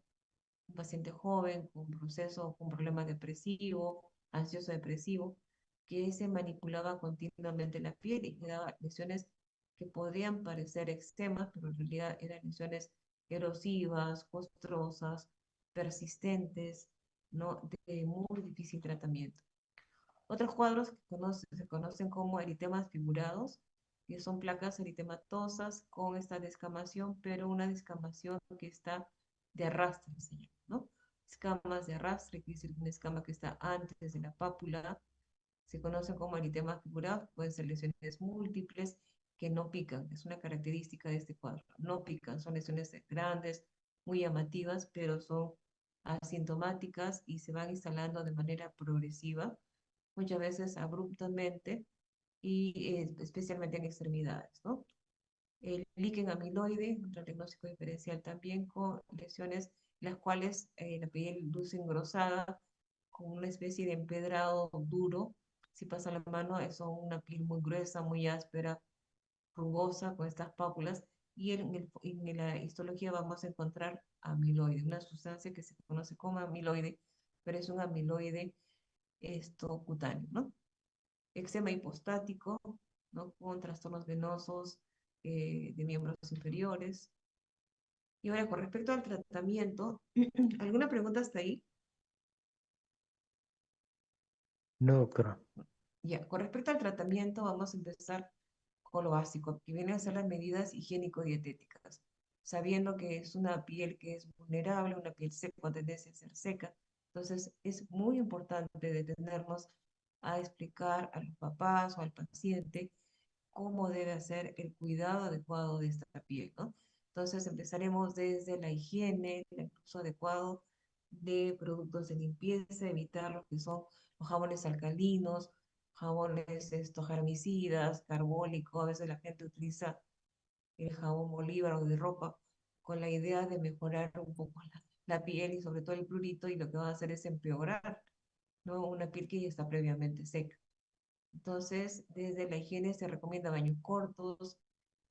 un paciente joven con proceso, con problema depresivo, ansioso depresivo, que se manipulaba continuamente la piel y que daba lesiones que podrían parecer eczemas, pero en realidad eran lesiones erosivas, costrosas, persistentes, ¿no? De muy difícil tratamiento. Otros cuadros que se conocen como eritemas figurados, que son placas eritematosas con esta descamación, pero una descamación que está de arrastre, ¿no? Escamas de arrastre, que es una escama que está antes de la pápula, se conocen como eritemas figurados, pueden ser lesiones múltiples que no pican, es una característica de este cuadro, no pican, son lesiones grandes, muy llamativas, pero son asintomáticas y se van instalando de manera progresiva, muchas veces abruptamente y especialmente en extremidades, ¿no? El líquen amiloide, otro diagnóstico diferencial también con lesiones las cuales la piel luce engrosada, con una especie de empedrado duro. Si pasa la mano, es una piel muy gruesa, muy áspera, rugosa, con estas pápulas. Y en la histología vamos a encontrar amiloide, una sustancia que se conoce como amiloide, pero es un amiloide cutáneo, ¿no? Eczema hipostático, ¿no? Con trastornos venosos de miembros inferiores. Y ahora, con respecto al tratamiento, ¿alguna pregunta hasta ahí? No, doctora. Ya, con respecto al tratamiento, vamos a empezar con lo básico, que vienen a ser las medidas higiénico-dietéticas, sabiendo que es una piel que es vulnerable, una piel seca, con tendencia a ser seca. Entonces, es muy importante detenernos a explicar a los papás o al paciente cómo debe hacer el cuidado adecuado de esta piel, ¿no? Entonces empezaremos desde la higiene, el uso adecuado de productos de limpieza, evitar lo que son los jabones alcalinos, jabones germicidas, carbólico, a veces la gente utiliza el jabón Bolívar o de ropa con la idea de mejorar un poco la piel y sobre todo el prurito, y lo que va a hacer es empeorar, ¿no? Una piel que ya está previamente seca. Entonces, desde la higiene se recomienda baños cortos,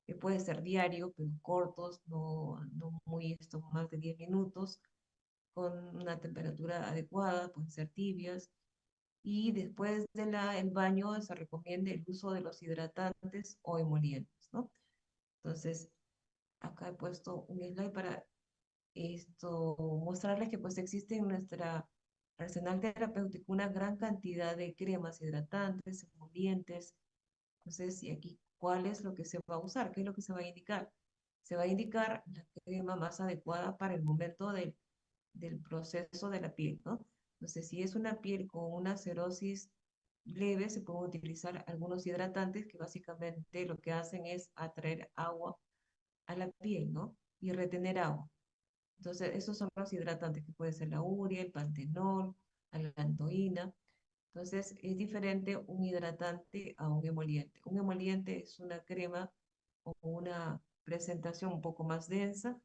que puede ser diario, pero cortos, no muy más de 10 minutos, con una temperatura adecuada, pueden ser tibias. Y después del baño se recomienda el uso de los hidratantes o emolientes, ¿no? Entonces, acá he puesto un slide para mostrarles que pues existe en nuestra arsenal terapéutico una gran cantidad de cremas hidratantes, emolientes. Entonces, y aquí, ¿cuál es lo que se va a usar? ¿Qué es lo que se va a indicar? Se va a indicar la crema más adecuada para el momento del proceso de la piel, ¿no? Entonces, si es una piel con una cerosis leve, se pueden utilizar algunos hidratantes que básicamente lo que hacen es atraer agua a la piel, ¿no? Y retener agua. Entonces, esos son los hidratantes que puede ser la urea, el pantenol, la galantoína. Entonces, es diferente un hidratante a un emoliente. Un emoliente es una crema o una presentación un poco más densa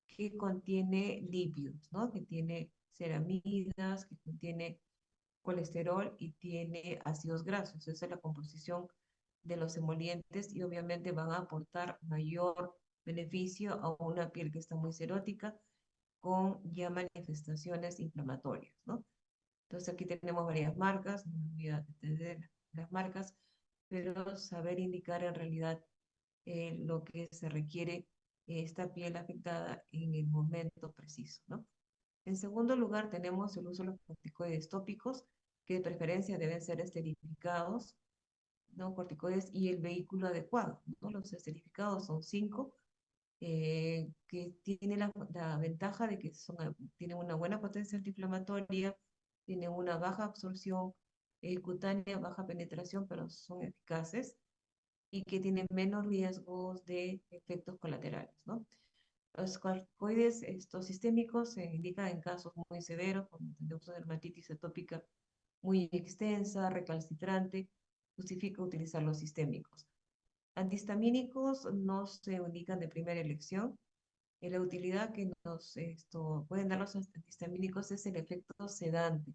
que contiene lípidos, ¿no? Que tiene ceramidas, que contiene colesterol y tiene ácidos grasos. Esa es la composición de los emolientes y obviamente van a aportar mayor beneficio a una piel que está muy serótica con ya manifestaciones inflamatorias, ¿no? Entonces aquí tenemos varias marcas, no me voy a detener en las marcas, pero saber indicar en realidad lo que se requiere esta piel afectada en el momento preciso, ¿no? En segundo lugar, tenemos el uso de los corticoides tópicos, que de preferencia deben ser esterificados, ¿no? Corticoides y el vehículo adecuado, ¿no? Los esterificados son 5, que tienen la ventaja de que tienen una buena potencia antiinflamatoria, tienen una baja absorción cutánea, baja penetración, pero son eficaces y que tienen menos riesgos de efectos colaterales, ¿no? Los corticoides estos sistémicos se indican en casos muy severos, como tenemos una dermatitis atópica muy extensa, recalcitrante, justifica utilizar los sistémicos. Antihistamínicos no se indican de primera elección. La utilidad que pueden dar los antihistamínicos es el efecto sedante,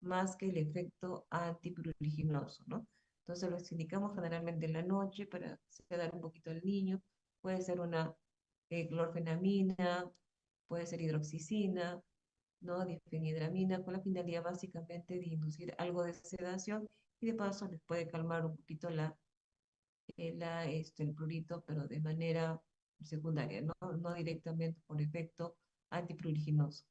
más que el efecto antipruriginoso, ¿no? Entonces los indicamos generalmente en la noche para sedar un poquito al niño. Puede ser una clorfenamina, puede ser hidroxicina, ¿no? Difenhidramina, con la finalidad básicamente de inducir algo de sedación y de paso les puede calmar un poquito el prurito, pero de manera secundaria, no directamente por efecto antipruriginoso.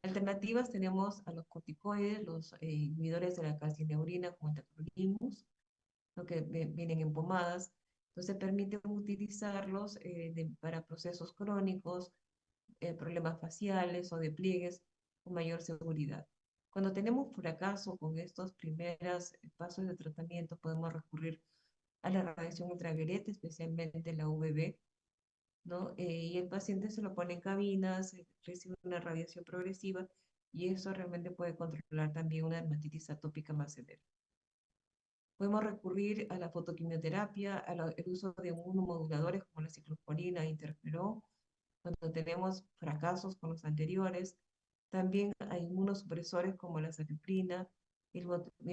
Alternativas tenemos a los corticoides, los inhibidores de la calcineurina como el tacrolimus, ¿no? Que vienen en pomadas. Entonces permiten utilizarlos para procesos crónicos, problemas faciales o de pliegues con mayor seguridad. Cuando tenemos fracaso con estos primeros pasos de tratamiento, podemos recurrir a la radiación ultravioleta, especialmente la UVB, ¿no? Y el paciente se lo pone en cabinas, recibe una radiación progresiva y eso realmente puede controlar también una dermatitis atópica más severa. Podemos recurrir a la fotoquimioterapia, el uso de inmunomoduladores como la ciclosporina, interferón, cuando tenemos fracasos con los anteriores. También hay inmunosupresores como la cefeprina, el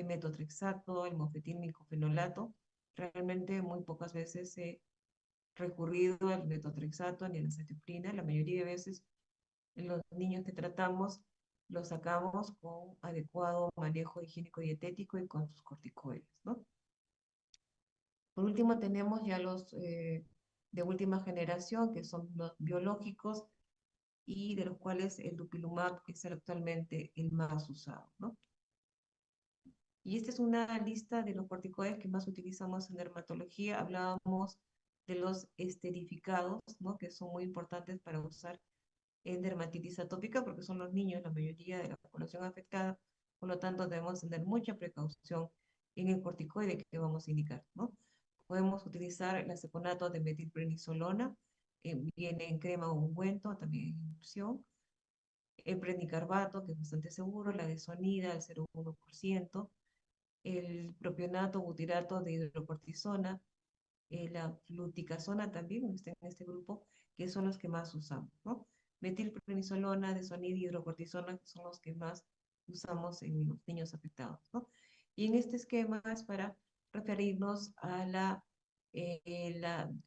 metotrexato, el mofetil-micofenolato. Realmente muy pocas veces he recurrido al metotrexato ni a la cefeprina. La mayoría de veces en los niños que tratamos los sacamos con adecuado manejo higiénico-dietético y con sus corticoides, ¿no? Por último tenemos ya los de última generación, que son los biológicos, y de los cuales el dupilumab es actualmente el más usado, ¿no? Y esta es una lista de los corticoides que más utilizamos en dermatología. Hablábamos de los esterificados, ¿no? Que son muy importantes para usar en dermatitis atópica porque son los niños, la mayoría de la población afectada. Por lo tanto, debemos tener mucha precaución en el corticoide que vamos a indicar, ¿no? Podemos utilizar el aceconato de metilprednisolona, viene en crema o ungüento, también en infusión. El prednicarbato, que es bastante seguro, la desonida, al 0,1%, el propionato, butirato de hidrocortisona, la fluticasona también está en este grupo, que son los que más usamos, ¿no? Metilprednisolona, desonida y hidrocortisona, que son los que más usamos en los niños afectados, ¿no? Y en este esquema es para referirnos a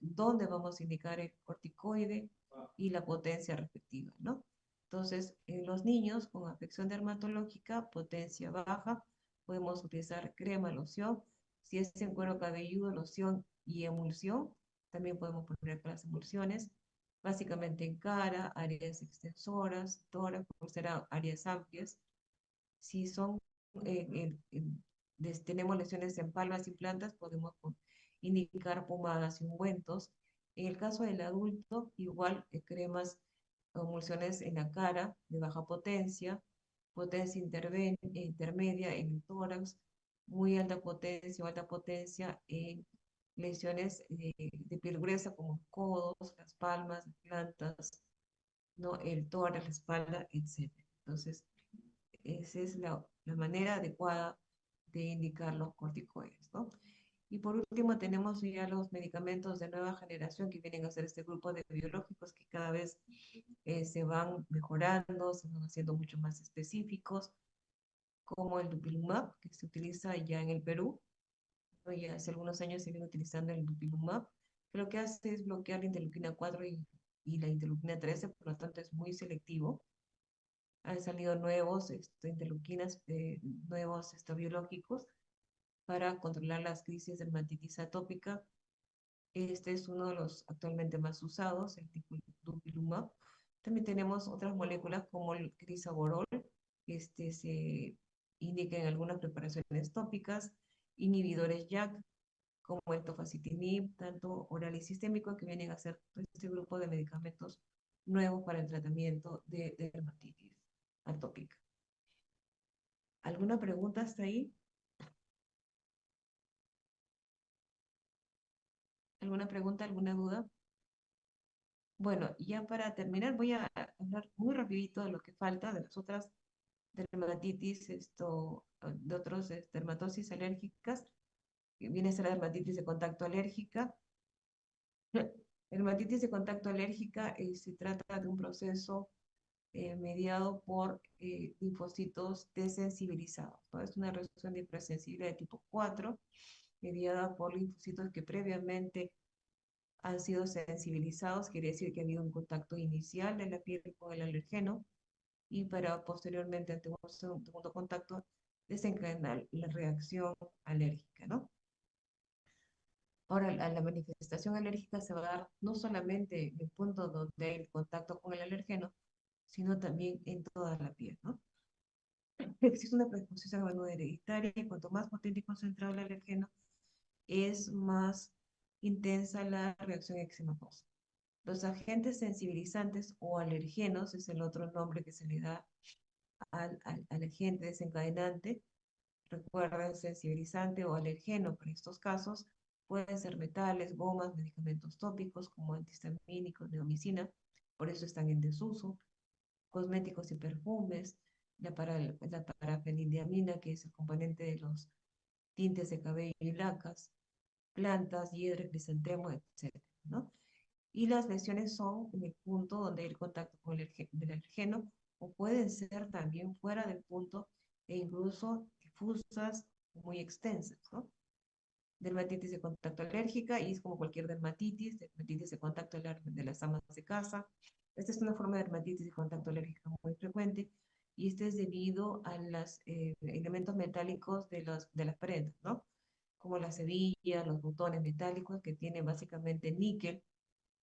dónde vamos a indicar el corticoide y la potencia respectiva, ¿no? Entonces, en los niños con afección dermatológica, potencia baja, podemos utilizar crema, loción. Si es en cuero cabelludo, loción y emulsión. También podemos poner para las emulsiones, básicamente en cara, áreas extensoras, tórax, por ser áreas amplias. Si son, tenemos lesiones en palmas y plantas, podemos indicar pomadas y ungüentos. En el caso del adulto, igual cremas o emulsiones en la cara de baja potencia, potencia intermedia en el tórax, muy alta potencia en lesiones de piel gruesa como los codos, las palmas, las plantas, ¿no? El tórax, la espalda, etc. Entonces, esa es la manera adecuada de indicar los corticoides, ¿no? Y por último tenemos ya los medicamentos de nueva generación que vienen a ser este grupo de biológicos que cada vez se van mejorando, se van haciendo mucho más específicos, como el dupilumab, que se utiliza ya en el Perú, ¿no? Ya hace algunos años se viene utilizando el dupilumab, que lo que hace es bloquear la interleuquina 4 y la interleuquina 13, por lo tanto es muy selectivo. Han salido nuevos interleuquinas, nuevos biológicos para controlar las crisis de dermatitis atópica. Este es uno de los actualmente más usados, el dupilumab. También tenemos otras moléculas como el crisaborol, se indica en algunas preparaciones tópicas, inhibidores JAK, como el tofacitinib, tanto oral y sistémico, que vienen a ser este grupo de medicamentos nuevos para el tratamiento de dermatitis atópica. ¿Alguna pregunta hasta ahí? ¿Alguna pregunta, alguna duda? Bueno, ya para terminar voy a hablar muy rapidito de lo que falta de las otras dermatitis, de otros dermatosis alérgicas, que viene a ser la dermatitis de contacto alérgica. La dermatitis de contacto alérgica se trata de un proceso mediado por linfocitos desensibilizados, ¿no? Es una reacción de hipersensibilidad de tipo 4, mediada por linfocitos que previamente han sido sensibilizados, quiere decir que ha habido un contacto inicial de la piel con el alergeno, y para posteriormente, ante un segundo contacto, desencadenar la reacción alérgica, ¿no? Ahora, la manifestación alérgica se va a dar no solamente en el punto donde hay el contacto con el alergeno, sino también en toda la piel, ¿no? Existe una predisposición a manera hereditaria, y cuanto más potente y concentrado el alergeno, es más intensa la reacción eczematosa. Los agentes sensibilizantes o alergenos es el otro nombre que se le da al agente desencadenante. Recuerden, sensibilizante o alergeno para estos casos pueden ser metales, gomas, medicamentos tópicos como antihistamínicos, neomicina, por eso están en desuso, cosméticos y perfumes, la parafenildiamina, que es el componente de los tintes de cabello y lacas, plantas, hiedra, crisantemo, etc., ¿no? Y las lesiones son en el punto donde hay el contacto con el alergeno, o pueden ser también fuera del punto e incluso difusas, muy extensas, ¿no? Dermatitis de contacto alérgica, y es como cualquier dermatitis de contacto de las amas de casa. Esta es una forma de dermatitis de contacto alérgica muy frecuente, y este es debido a los elementos metálicos de las prendas, ¿no? Como las hebillas, los botones metálicos que tienen básicamente níquel,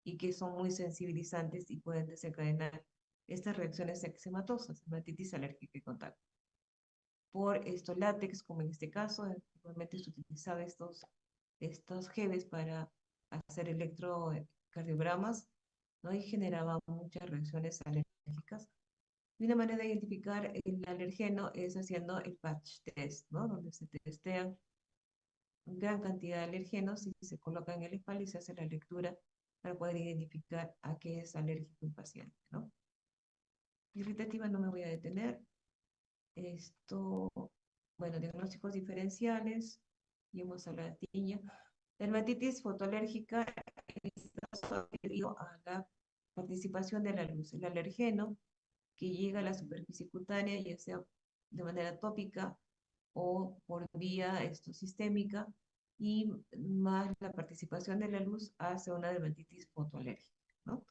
y que son muy sensibilizantes y pueden desencadenar estas reacciones eczematosas, dermatitis alérgica y contacto. Por estos látex, como en este caso, normalmente se utilizaba estos geles para hacer electrocardiogramas, ¿no? Y generaba muchas reacciones alérgicas. Y una manera de identificar el alergeno es haciendo el patch test, ¿no? Donde se testean gran cantidad de alergenos y se colocan en el espalda y se hace la lectura para poder identificar a qué es alérgico el paciente, ¿no? Irritativa no me voy a detener. Bueno, diagnósticos diferenciales, y hemos hablado de tiña. Dermatitis fotoalérgica está debido a la participación de la luz, el alergeno que llega a la superficie cutánea, ya sea de manera tópica o por vía sistémica, y más la participación de la luz hace una dermatitis fotoalérgica, ¿no?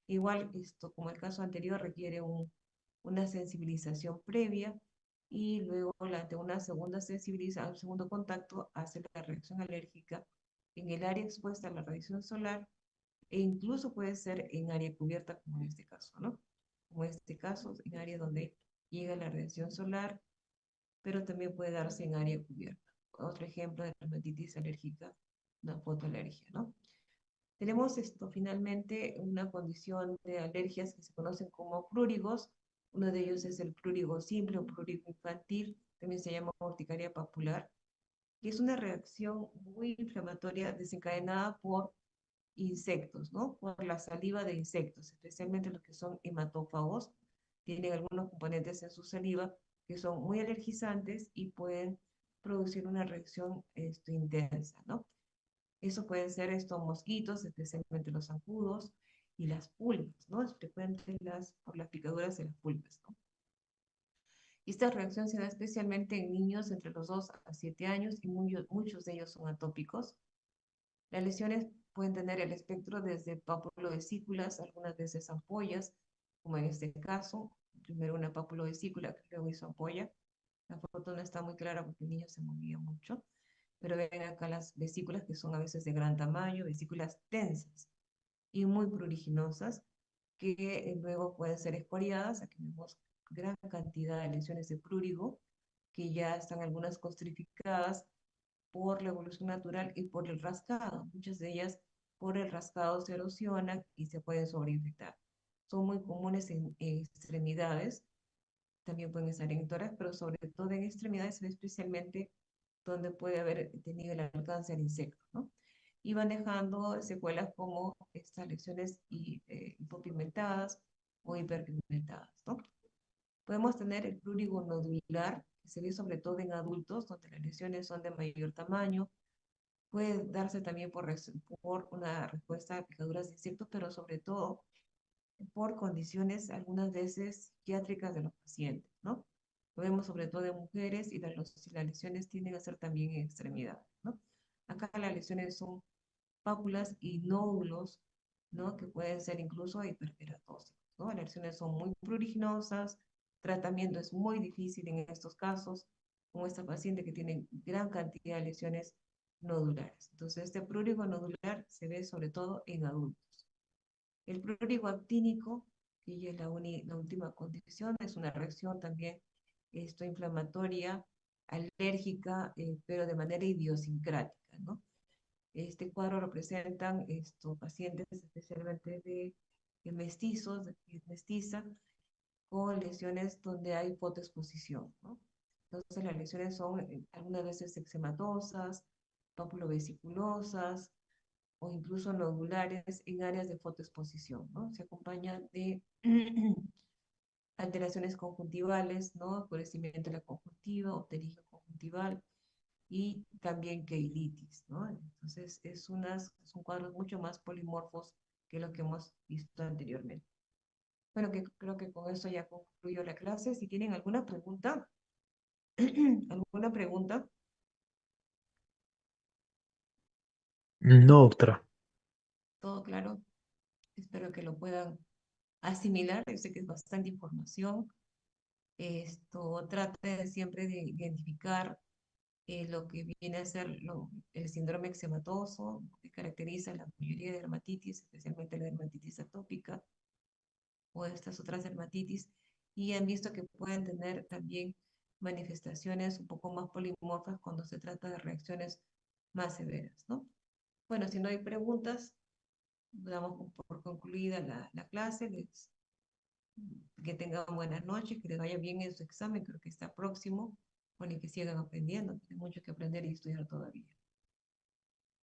Igual, como el caso anterior, requiere una sensibilización previa, y luego ante una segunda sensibilización, un segundo contacto, hace la reacción alérgica en el área expuesta a la radiación solar, e incluso puede ser en área cubierta, como en este caso, ¿no? Como en este caso, en área donde llega la radiación solar, pero también puede darse en área cubierta. Otro ejemplo de dermatitis alérgica, una fotoalergia, ¿no? Tenemos finalmente una condición de alergias que se conocen como prurigos. Uno de ellos es el prurigo simple o prurigo infantil, también se llama urticaria papular, que es una reacción muy inflamatoria desencadenada por insectos, ¿no? Por la saliva de insectos, especialmente los que son hematófagos. Tienen algunos componentes en su saliva que son muy alergizantes y pueden producir una reacción intensa, ¿no? Eso pueden ser estos mosquitos, especialmente los zancudos y las pulgas, ¿no? Es frecuente por las picaduras de las pulgas, ¿no? Y esta reacción se da especialmente en niños entre los 2 a 7 años y muchos de ellos son atópicos. Las lesiones pueden tener el espectro desde papulodesículas, algunas veces ampollas, como en este caso, primero una papulodesícula, que luego hizo ampolla. La foto no está muy clara porque el niño se movía mucho, pero ven acá las vesículas que son a veces de gran tamaño, vesículas tensas y muy pruriginosas, que luego pueden ser escoriadas. Aquí vemos gran cantidad de lesiones de prurigo, que ya están algunas costrificadas por la evolución natural y por el rascado. Muchas de ellas por el rascado se erosionan y se pueden sobreinfectar. Son muy comunes en extremidades, también pueden estar en tórax, pero sobre todo en extremidades, especialmente donde puede haber tenido el alcance al insecto, ¿no? Y van dejando secuelas como estas lesiones hipopigmentadas o hiperpigmentadas, ¿no? Podemos tener el prurigo nodular, que se ve sobre todo en adultos, donde las lesiones son de mayor tamaño. Puede darse también por una respuesta a picaduras de insectos, pero sobre todo por condiciones algunas veces psiquiátricas de los pacientes, ¿no? Lo vemos sobre todo en mujeres y las lesiones tienden a ser también en extremidades, ¿no? Acá las lesiones son pápulas y nódulos, ¿no? Que pueden ser incluso hiperkeratóticos, ¿no? Las lesiones son muy pruriginosas, tratamiento es muy difícil en estos casos, como esta paciente que tiene gran cantidad de lesiones nodulares. Entonces, este prurigo nodular se ve sobre todo en adultos. El prurigo actínico, que ya es la última condición, es una reacción también inflamatoria, alérgica, pero de manera idiosincrática, ¿no? Este cuadro representan estos pacientes especialmente de mestizos, de piel mestiza, con lesiones donde hay fotoexposición, ¿no? Entonces las lesiones son algunas veces eczematosas, papulovesiculosas o incluso nodulares en áreas de fotoexposición, ¿no? Se acompaña de alteraciones conjuntivales, ¿no? Oscurecimiento de la conjuntiva, pterigio conjuntival y también keilitis, ¿no? Entonces son cuadros mucho más polimorfos que lo que hemos visto anteriormente. Bueno, creo que con eso ya concluyo la clase. Si tienen alguna pregunta, ¿alguna pregunta? No, doctora. ¿Todo claro? Espero que lo puedan asimilar. Yo sé que es bastante información. Trate siempre de identificar lo que viene a ser el síndrome eczematoso, que caracteriza la mayoría de dermatitis, especialmente la dermatitis atópica o estas otras dermatitis, y han visto que pueden tener también manifestaciones un poco más polimorfas cuando se trata de reacciones más severas, ¿no? Bueno, si no hay preguntas, damos por concluida la clase. Que tengan buenas noches, que les vaya bien en su examen, creo que está próximo, bueno, y que sigan aprendiendo, tienen mucho que aprender y estudiar todavía.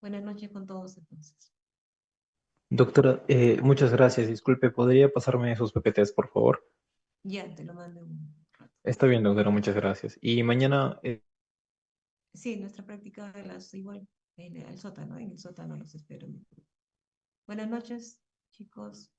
Buenas noches con todos entonces. Doctora, muchas gracias. Disculpe, ¿podría pasarme esos PPTs, por favor? Ya, te lo mando un rato. Está bien, doctora, muchas gracias. Y mañana, Sí, nuestra práctica de las igual en el sótano los espero. Buenas noches, chicos.